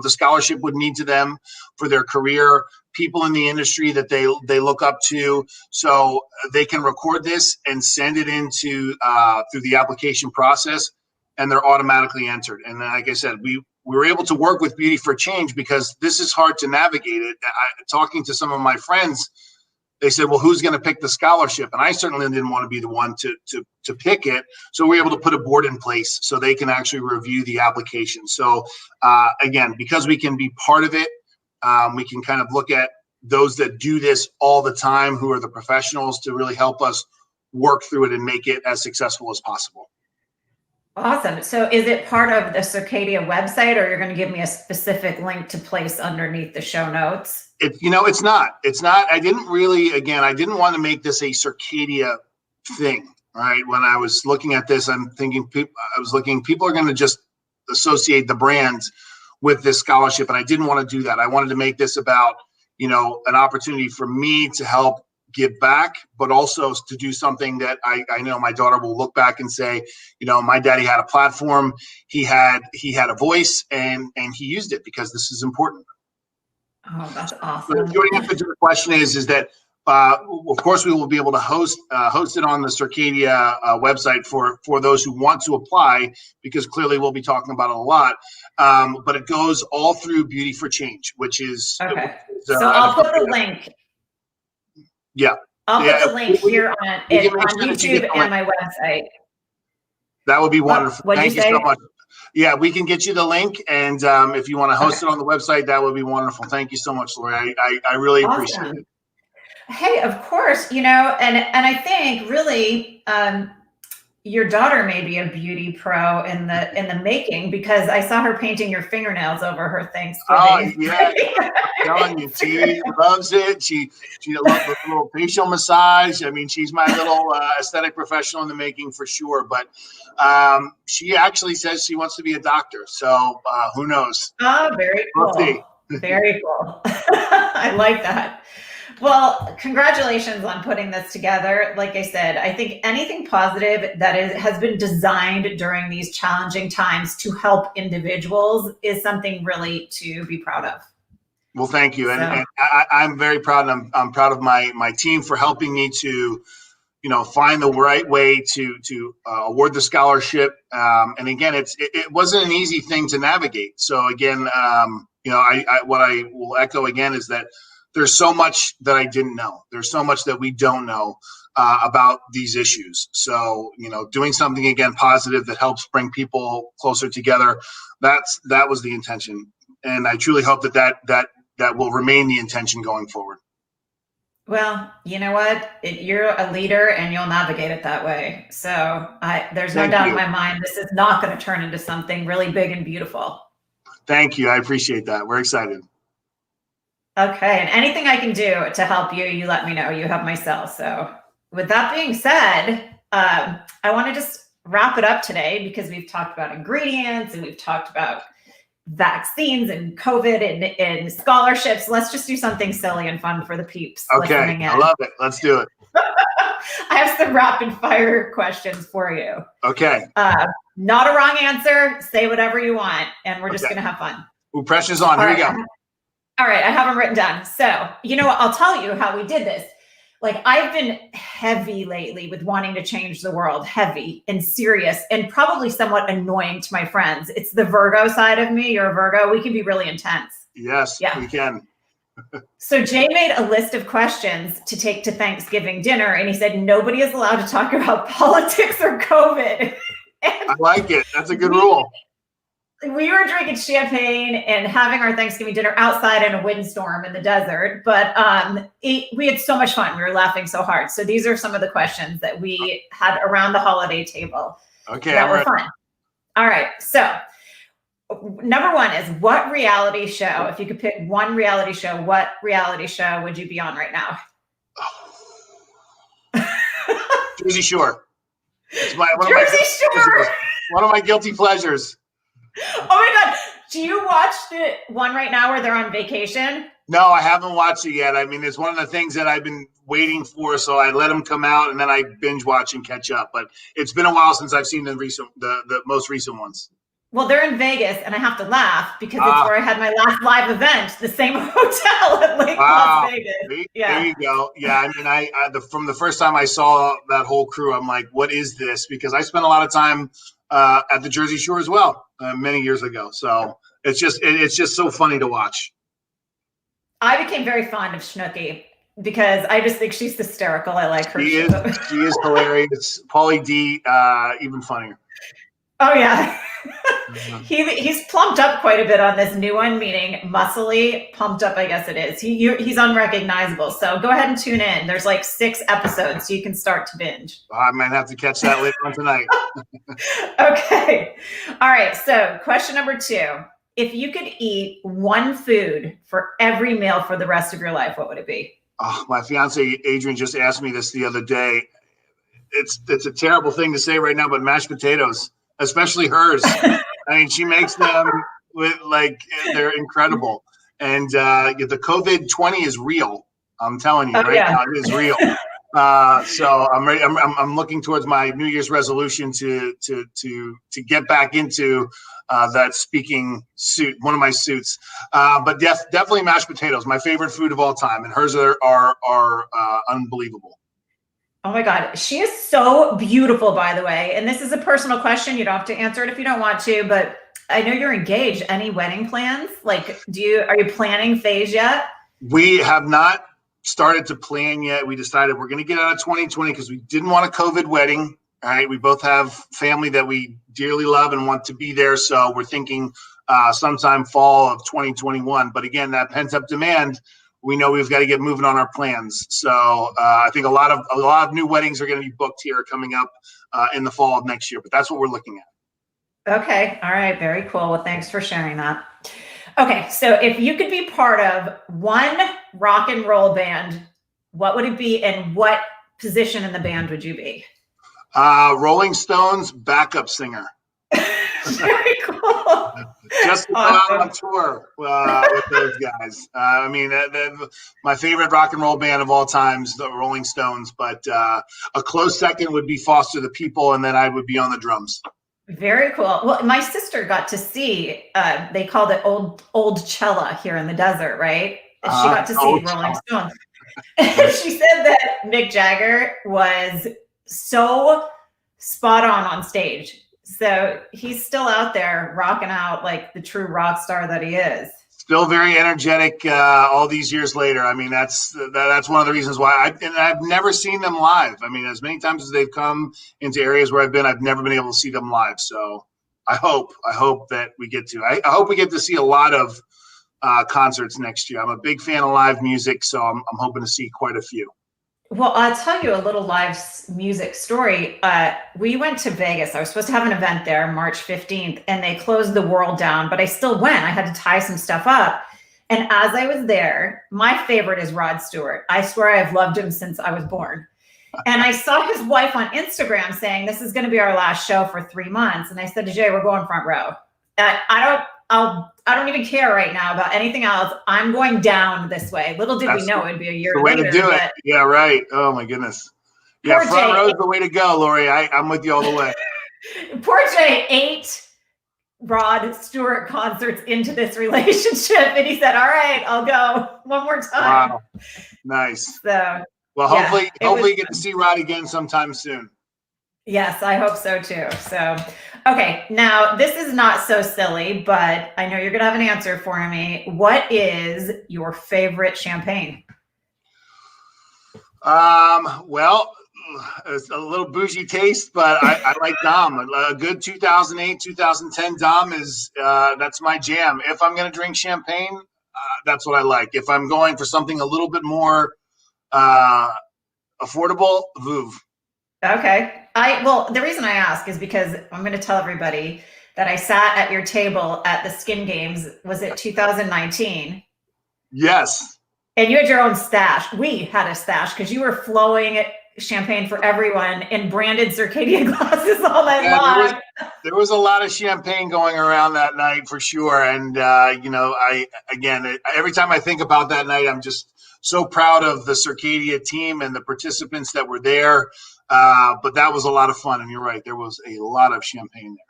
scholarship would mean to them for their career, people in the industry that they look up to. So they can record this and send it into through the application process, and they're automatically entered. And like I said, we were able to work with Beauty for Change because this is hard to navigate it. Talking to some of my friends, they said, well, who's going to pick the scholarship? And I certainly didn't want to be the one to pick it. So we're able to put a board in place so they can actually review the application. So again, because we can be part of it, we can kind of look at those that do this all the time, who are the professionals, to really help us work through it and make it as successful as possible. Awesome. So is it part of the Circadia website, or you're going to give me a specific link to place underneath the show notes? It's not. I didn't want to make this a Circadia thing, right? When I was looking at this, people are going to just associate the brands with this scholarship. And I didn't want to do that. I wanted to make this about, an opportunity for me to help give back, but also to do something that I know my daughter will look back and say, my daddy had a platform, he had a voice, and he used it because this is important. Oh, that's awesome. So the answer to the question is that of course we will be able to host it on the Circadia website for those who want to apply, because clearly we'll be talking about it a lot. But it goes all through Beauty for Change, which is okay. So I'll put the link. Yeah. I'll put the link here on YouTube and my website. That would be wonderful. Thank you so much. Yeah, we can get you the link, and if you want to host it on the website, that would be wonderful. Thank you so much, Lori. I really appreciate it. Hey, of course, and I think really your daughter may be a beauty pro in the making, because I saw her painting your fingernails over her Thanksgiving. Oh yeah, I'm telling you, she loves it. She loves the little facial massage. I mean, she's my little aesthetic professional in the making for sure. But she actually says she wants to be a doctor. So who knows? Oh, very cool. We'll see. Very cool. I like that. Well, congratulations on putting this together. Like I said, I think anything positive that has been designed during these challenging times to help individuals is something really to be proud of. Well, thank you. And I'm very proud. I'm proud of my team for helping me to, find the right way to award the scholarship. And again, it wasn't an easy thing to navigate. So again, what I will echo again is that there's so much that I didn't know. There's so much that we don't know about these issues. So, doing something again positive that helps bring people closer together. That was the intention, and I truly hope that will remain the intention going forward. Well, you know what? You're a leader and you'll navigate it that way. So there's no doubt in my mind, this is not going to turn into something really big and beautiful. Thank you. I appreciate that. We're excited. Okay. And anything I can do to help you, you let me know. You have my cell. So with that being said, I want to just wrap it up today because we've talked about ingredients and we've talked about vaccines and COVID and scholarships. Let's just do something silly and fun for the peeps. Okay, I love it. Let's do it. I have some rapid fire questions for you. Okay. Not a wrong answer. Say whatever you want, and we're just going to have fun. Ooh, pressure's on. Here we go. All right, I have them written down. So, you know what? I'll tell you how we did this. Like, I've been heavy lately with wanting to change the world, heavy and serious and probably somewhat annoying to my friends. It's the Virgo side of me. You're a Virgo. We can be really intense. Yes, yeah. We can. So Jay made a list of questions to take to Thanksgiving dinner, and he said nobody is allowed to talk about politics or COVID. I like it. That's a good rule. We were drinking champagne and having our Thanksgiving dinner outside in a windstorm in the desert, but we had so much fun. We were laughing so hard. So these are some of the questions that we had around the holiday table that were fun. All right. So number one is, what reality show, if you could pick one reality show, what reality show would you be on right now? Jersey Shore. It's one of my guilty pleasures. Oh my God. Do you watch the one right now where they're on vacation? No, I haven't watched it yet. I mean, it's one of the things that I've been waiting for. So I let them come out and then I binge watch and catch up. But it's been a while since I've seen the most recent ones. Well, they're in Vegas and I have to laugh because it's where I had my last live event, the same hotel at Lake Las Vegas. There you go. Yeah. I mean, from the first time I saw that whole crew, I'm like, what is this? Because I spent a lot of time at the Jersey Shore as well many years ago. So it's just so funny to watch. I became very fond of Snooki because I just think she's hysterical. I like her. She is hilarious. Pauly D, even funnier. Oh yeah. He's plumped up quite a bit on this new one, meaning muscly, pumped up, I guess it is. He's unrecognizable. So go ahead and tune in. There's like 6 episodes, so you can start to binge. I might have to catch that later on tonight. Okay. All right. So question number 2. If you could eat one food for every meal for the rest of your life, what would it be? Oh, my fiance, Adrian, just asked me this the other day. It's a terrible thing to say right now, but mashed potatoes, especially hers. I mean, she makes them with they're incredible. And the COVID-20 is real. I'm telling you now, it is real. So I'm ready. I'm looking towards my New Year's resolution to get back into that speaking suit, one of my suits. But definitely mashed potatoes, my favorite food of all time, and hers are unbelievable. Oh my God. She is so beautiful, by the way. And this is a personal question. You don't have to answer it if you don't want to, but I know you're engaged. Any wedding plans? Are you planning phase yet? We have not started to plan yet. We decided we're going to get out of 2020 because we didn't want a COVID wedding. All right. We both have family that we dearly love and want to be there. So we're thinking sometime fall of 2021. But again, that pent up demand, we know we've got to get moving on our plans. So I think a lot of new weddings are going to be booked here coming up in the fall of next year. But that's what we're looking at. Okay. All right. Very cool. Well, thanks for sharing that. Okay. So if you could be part of one rock and roll band, what would it be and what position in the band would you be? Rolling Stones backup singer. Very cool. Just to go out on tour with those guys. I mean, my favorite rock and roll band of all time is the Rolling Stones, but a close second would be Foster the People, and then I would be on the drums. Very cool. Well, my sister got to see, they called it Old Cella here in the desert, right? And she got to see Rolling Stones. She said that Mick Jagger was so spot on stage. So he's still out there rocking out like the true rock star that he is. Still very energetic all these years later. I mean, that's one of the reasons why I've never seen them live. I mean, as many times as they've come into areas where I've never been able to see them live. So I hope that we get to. I hope we get to see a lot of concerts next year. I'm a big fan of live music, so I'm hoping to see quite a few. Well, I'll tell you a little live music story. We went to Vegas. I was supposed to have an event there March 15th, and they closed the world down, but I still went. I had to tie some stuff up. And as I was there, my favorite is Rod Stewart. I swear I've loved him since I was born. And I saw his wife on Instagram saying, this is going to be our last show for 3 months. And I said to Jay, we're going front row. I don't even care right now about anything else. I'm going down this way. Little did we know it'd be a year the way later. to do it. Yeah, right. Oh my goodness. Yeah, front row's the way to go, Lori. I'm with you all the way. Poor Jay 8 Rod Stewart concerts into this relationship, and he said, "All right, I'll go one more time." Wow, nice. So, well, hopefully you get to see Rod again sometime soon. Yes, I hope so too. So, okay, now this is not so silly, but I know you're gonna have an answer for me. What is your favorite champagne? Well, it's a little bougie taste, but I like Dom. A good 2008, 2010 Dom is that's my jam. If I'm going to drink champagne, that's what I like. If I'm going for something a little bit more affordable, Veuve. Okay. Well, the reason I ask is because I'm going to tell everybody that I sat at your table at the Skin Games. Was it 2019? Yes. And you had your own stash. We had a stash because you were flowing champagne for everyone in branded Circadia glasses all night long. There was a lot of champagne going around that night for sure. And, every time I think about that night, I'm just so proud of the Circadia team and the participants that were there. But that was a lot of fun. And you're right, there was a lot of champagne there.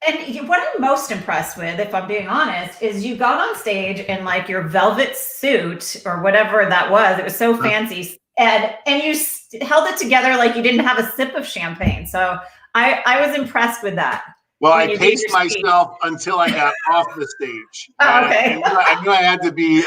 And what I'm most impressed with, if I'm being honest, is you got on stage in like your velvet suit or whatever that was. It was so fancy. And you held it together like you didn't have a sip of champagne. So I was impressed with that. Well, I paced myself until I got off the stage. Oh, okay. I knew I had to be,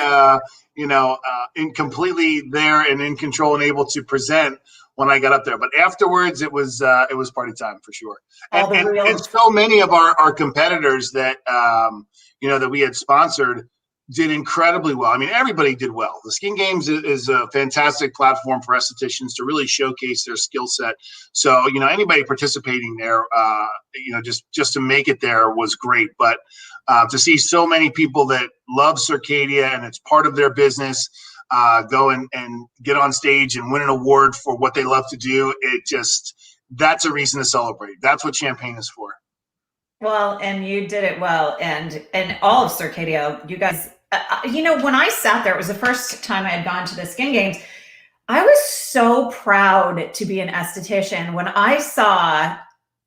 completely there and in control and able to present when I got up there. But afterwards, it was party time for sure. And so many of our competitors that that we had sponsored did incredibly well. I mean, everybody did well. The Skin Games is a fantastic platform for estheticians to really showcase their skill set. So, anybody participating there, just to make it there was great. But to see so many people that love Circadia and it's part of their business go and get on stage and win an award for what they love to do, that's a reason to celebrate. That's what champagne is for. Well, and you did it well. And all of Circadia, you guys, when I sat there, it was the first time I had gone to the Skin Games. I was so proud to be an esthetician when I saw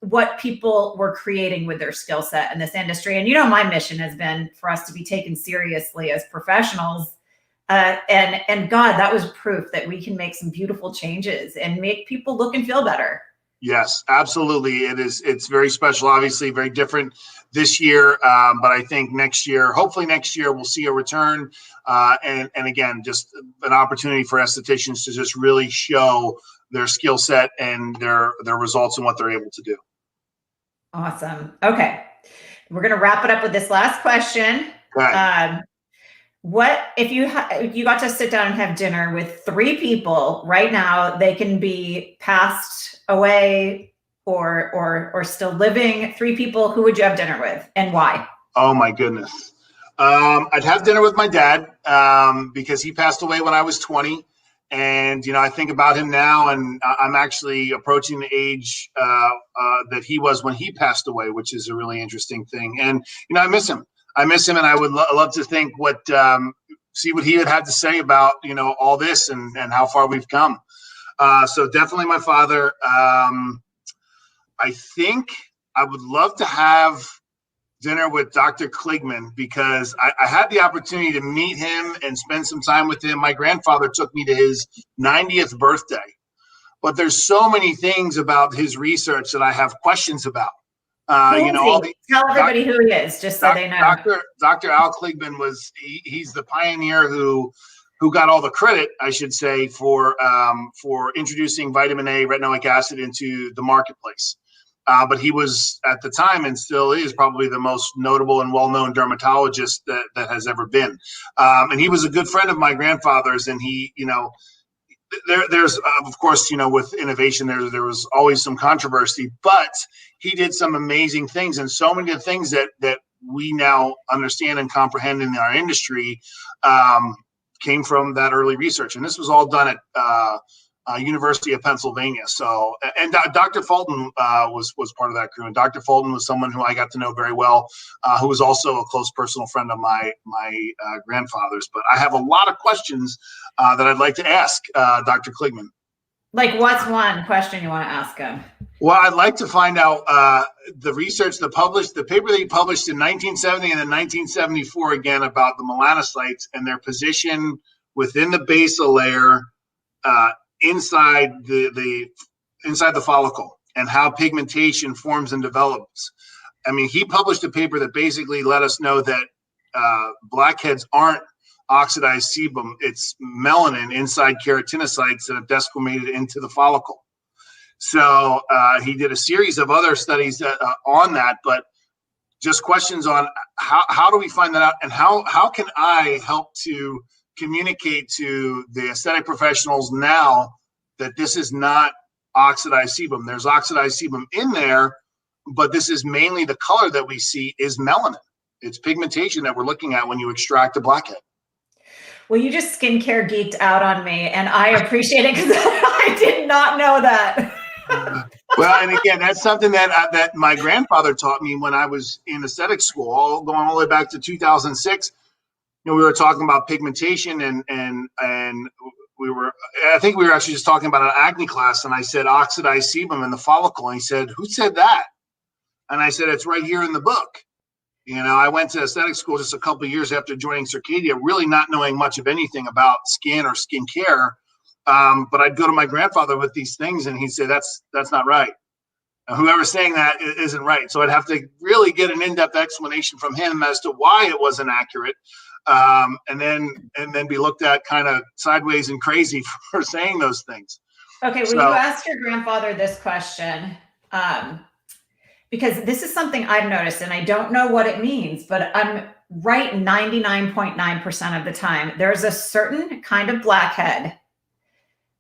what people were creating with their skill set in this industry. And, my mission has been for us to be taken seriously as professionals. And God, that was proof that we can make some beautiful changes and make people look and feel better. Yes, absolutely. It's very special, obviously very different this year. But I think hopefully next year, we'll see a return. And again, just an opportunity for estheticians to just really show their skill set and their results and what they're able to do. Awesome. Okay. We're going to wrap it up with this last question. Okay. What if you got to sit down and have dinner with 3 people right now? They can be passed away or still living. 3 people. Who would you have dinner with and why? Oh my goodness. I'd have dinner with my dad because he passed away when I was 20. And, I think about him now, and I'm actually approaching the age that he was when he passed away, which is a really interesting thing. And, I miss him. And I would love to think see what he would have to say about, all this and how far we've come. So definitely my father. I think I would love to have dinner with Dr. Kligman because I had the opportunity to meet him and spend some time with him. My grandfather took me to his 90th birthday, but there's so many things about his research that I have questions about. Tell everybody who he is, just so they know. Dr. Al Kligman he's the pioneer who got all the credit, I should say, for introducing vitamin A, retinoic acid into the marketplace. But he was at the time and still is probably the most notable and well-known dermatologist that has ever been. And he was a good friend of my grandfather's. And he, there's of course, with innovation, there was always some controversy, but he did some amazing things. And so many of the things that we now understand and comprehend in our industry came from that early research. And this was all done at University of Pennsylvania. So, and Dr. Fulton was part of that crew. And Dr. Fulton was someone who I got to know very well, who was also a close personal friend of my grandfather's. But I have a lot of questions that I'd like to ask Dr. Kligman. Like, what's one question you want to ask him? Well, I'd like to find out the research, the paper that he published in 1970 and then 1974 again about the melanocytes and their position within the basal layer inside the follicle and how pigmentation forms and develops. I mean, he published a paper that basically let us know that blackheads aren't oxidized sebum, it's melanin inside keratinocytes that have desquamated into the follicle. So he did a series of other studies on that, but just questions on how do we find that out, and how can I help to communicate to the aesthetic professionals now that this is not oxidized sebum. There's oxidized sebum in there, but this is mainly the color that we see is melanin. It's pigmentation that we're looking at when you extract a blackhead. Well, you just skincare geeked out on me, and I appreciate it because I did not know that. Well, and again, that's something that my grandfather taught me when I was in aesthetic school, going all the way back to 2006. We were talking about pigmentation and I think we were actually just talking about an acne class, and I said oxidized sebum in the follicle, and he said, "Who said that?" And I said, "It's right here in the book." I went to aesthetic school just a couple of years after joining Circadia, really not knowing much of anything about skin or skincare. But I'd go to my grandfather with these things, and he'd say, "That's not right. Whoever's saying that isn't right." So I'd have to really get an in-depth explanation from him as to why it wasn't accurate. And then be looked at kind of sideways and crazy for saying those things. Okay, well, you asked your grandfather this question because this is something I've noticed, and I don't know what it means, but I'm right 99.9% of the time. There's a certain kind of blackhead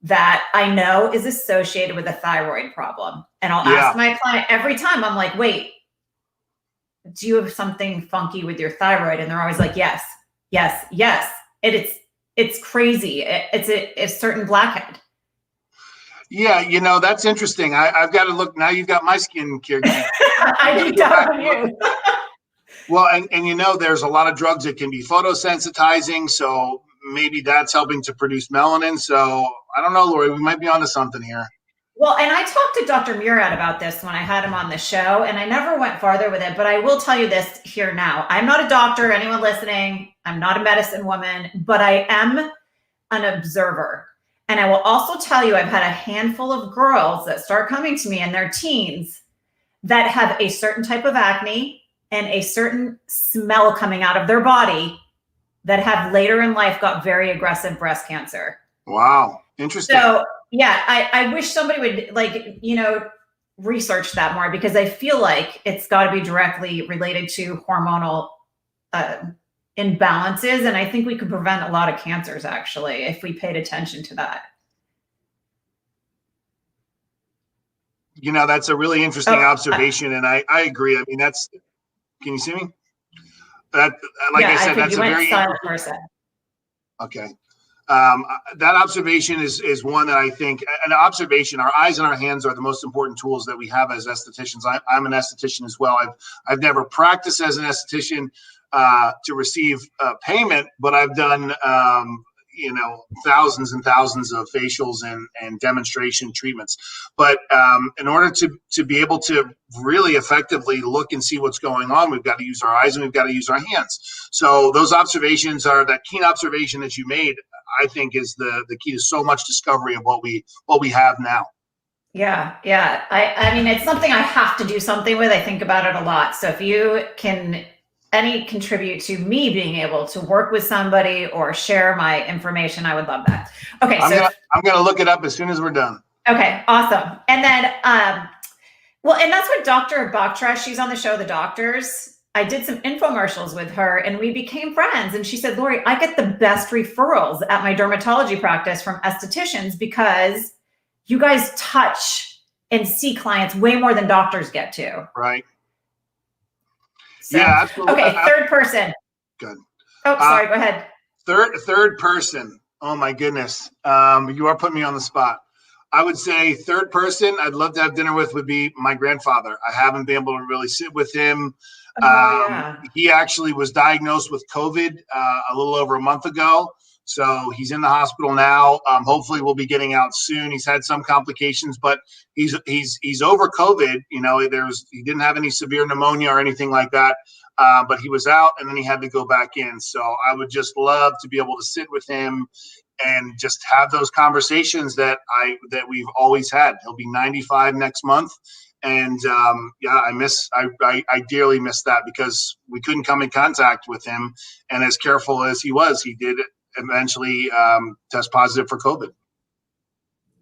that I know is associated with a thyroid problem. And I'll ask my client every time, I'm like, "Wait, do you have something funky with your thyroid?" And they're always like, yes. It's crazy. It's a certain blackhead. Yeah, that's interesting. I've got to look now. You've got my skincare. I need that on you. Well, and there's a lot of drugs that can be photosensitizing, so maybe that's helping to produce melanin. So I don't know, Lori, we might be onto something here. Well, and I talked to Dr. Murad about this when I had him on the show, and I never went farther with it, but I will tell you this here now. I'm not a doctor, anyone listening. I'm not a medicine woman, but I am an observer. And I will also tell you, I've had a handful of girls that start coming to me in their teens that have a certain type of acne and a certain smell coming out of their body that have later in life got very aggressive breast cancer. Wow. Interesting. So yeah, I wish somebody would research that more, because I feel like it's got to be directly related to hormonal imbalances. And I think we could prevent a lot of cancers actually, if we paid attention to that. That's a really interesting observation. And I agree. I mean, can you see me? I said, that's a very silent person. Okay. That observation is one that I think an observation. Our eyes and our hands are the most important tools that we have as estheticians. I'm an esthetician as well. I've never practiced as an esthetician to receive payment, but I've done thousands and thousands of facials and demonstration treatments. But in order to be able to really effectively look and see what's going on, we've got to use our eyes and we've got to use our hands. So those observations are that keen observation that you made, I think, is the key to so much discovery of what we have now. Yeah. I mean, it's something I have to do something with. I think about it a lot. So if you can contribute to me being able to work with somebody or share my information, I would love that. Okay. I'm gonna look it up as soon as we're done. Okay. Awesome. And then, well, and that's what Dr. Bactra, she's on the show, The Doctors. I did some infomercials with her and we became friends. And she said, Lori, I get the best referrals at my dermatology practice from estheticians because you guys touch and see clients way more than doctors get to. Right. So, yeah, absolutely. Okay, third person. Good. Oh, sorry, go ahead. Third person. Oh my goodness. You are putting me on the spot. I would say third person I'd love to have dinner with would be my grandfather. I haven't been able to really sit with him. Yeah. He actually was diagnosed with COVID a little over a month ago. So he's in the hospital now. Hopefully we'll be getting out soon. He's had some complications, but he's over COVID. He didn't have any severe pneumonia or anything like that. But he was out and then he had to go back in. So I would just love to be able to sit with him and just have those conversations that we've always had. He'll be 95 next month. And I dearly miss that because we couldn't come in contact with him. And as careful as he was, he did eventually test positive for COVID.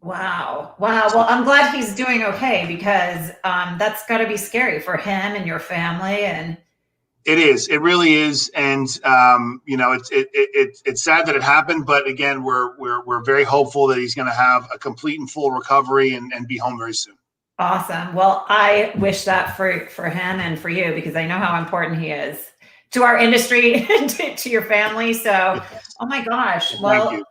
Wow. Well, I'm glad he's doing okay because that's got to be scary for him and your family. And it is. It really is. And it's sad that it happened, but again, we're very hopeful that he's going to have a complete and full recovery and be home very soon. Awesome. Well, I wish that for him and for you because I know how important he is to our industry, to your family. So, oh my gosh. Well, thank you.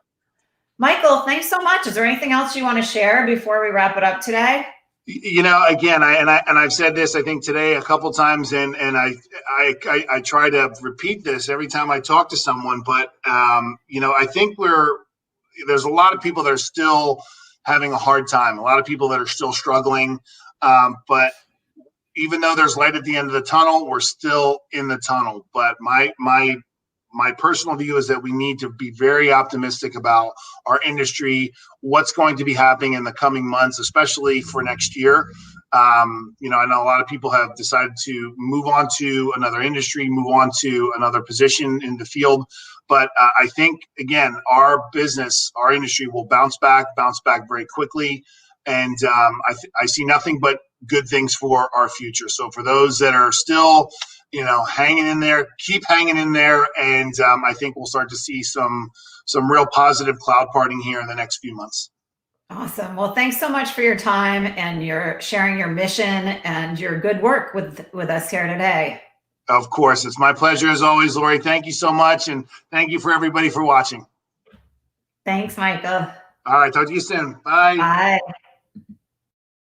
Michael, thanks so much. Is there anything else you want to share before we wrap it up today? Again, I've said this, I think today a couple times, and I try to repeat this every time I talk to someone, but I think there's a lot of people that are still having a hard time, a lot of people that are still struggling, but even though there's light at the end of the tunnel, we're still in the tunnel. But my personal view is that we need to be very optimistic about our industry, what's going to be happening in the coming months, especially for next year. I know a lot of people have decided to move on to another industry, move on to another position in the field. But I think, again, our business, our industry will bounce back very quickly. And I see nothing but good things for our future. So for those that are still, hanging in there, keep hanging in there. And I think we'll start to see some real positive cloud parting here in the next few months. Awesome. Well, thanks so much for your time and your sharing your mission and your good work with us here today. Of course. It's my pleasure as always, Lori. Thank you so much. And thank you for everybody for watching. Thanks, Michael. All right. Talk to you soon. Bye. Bye.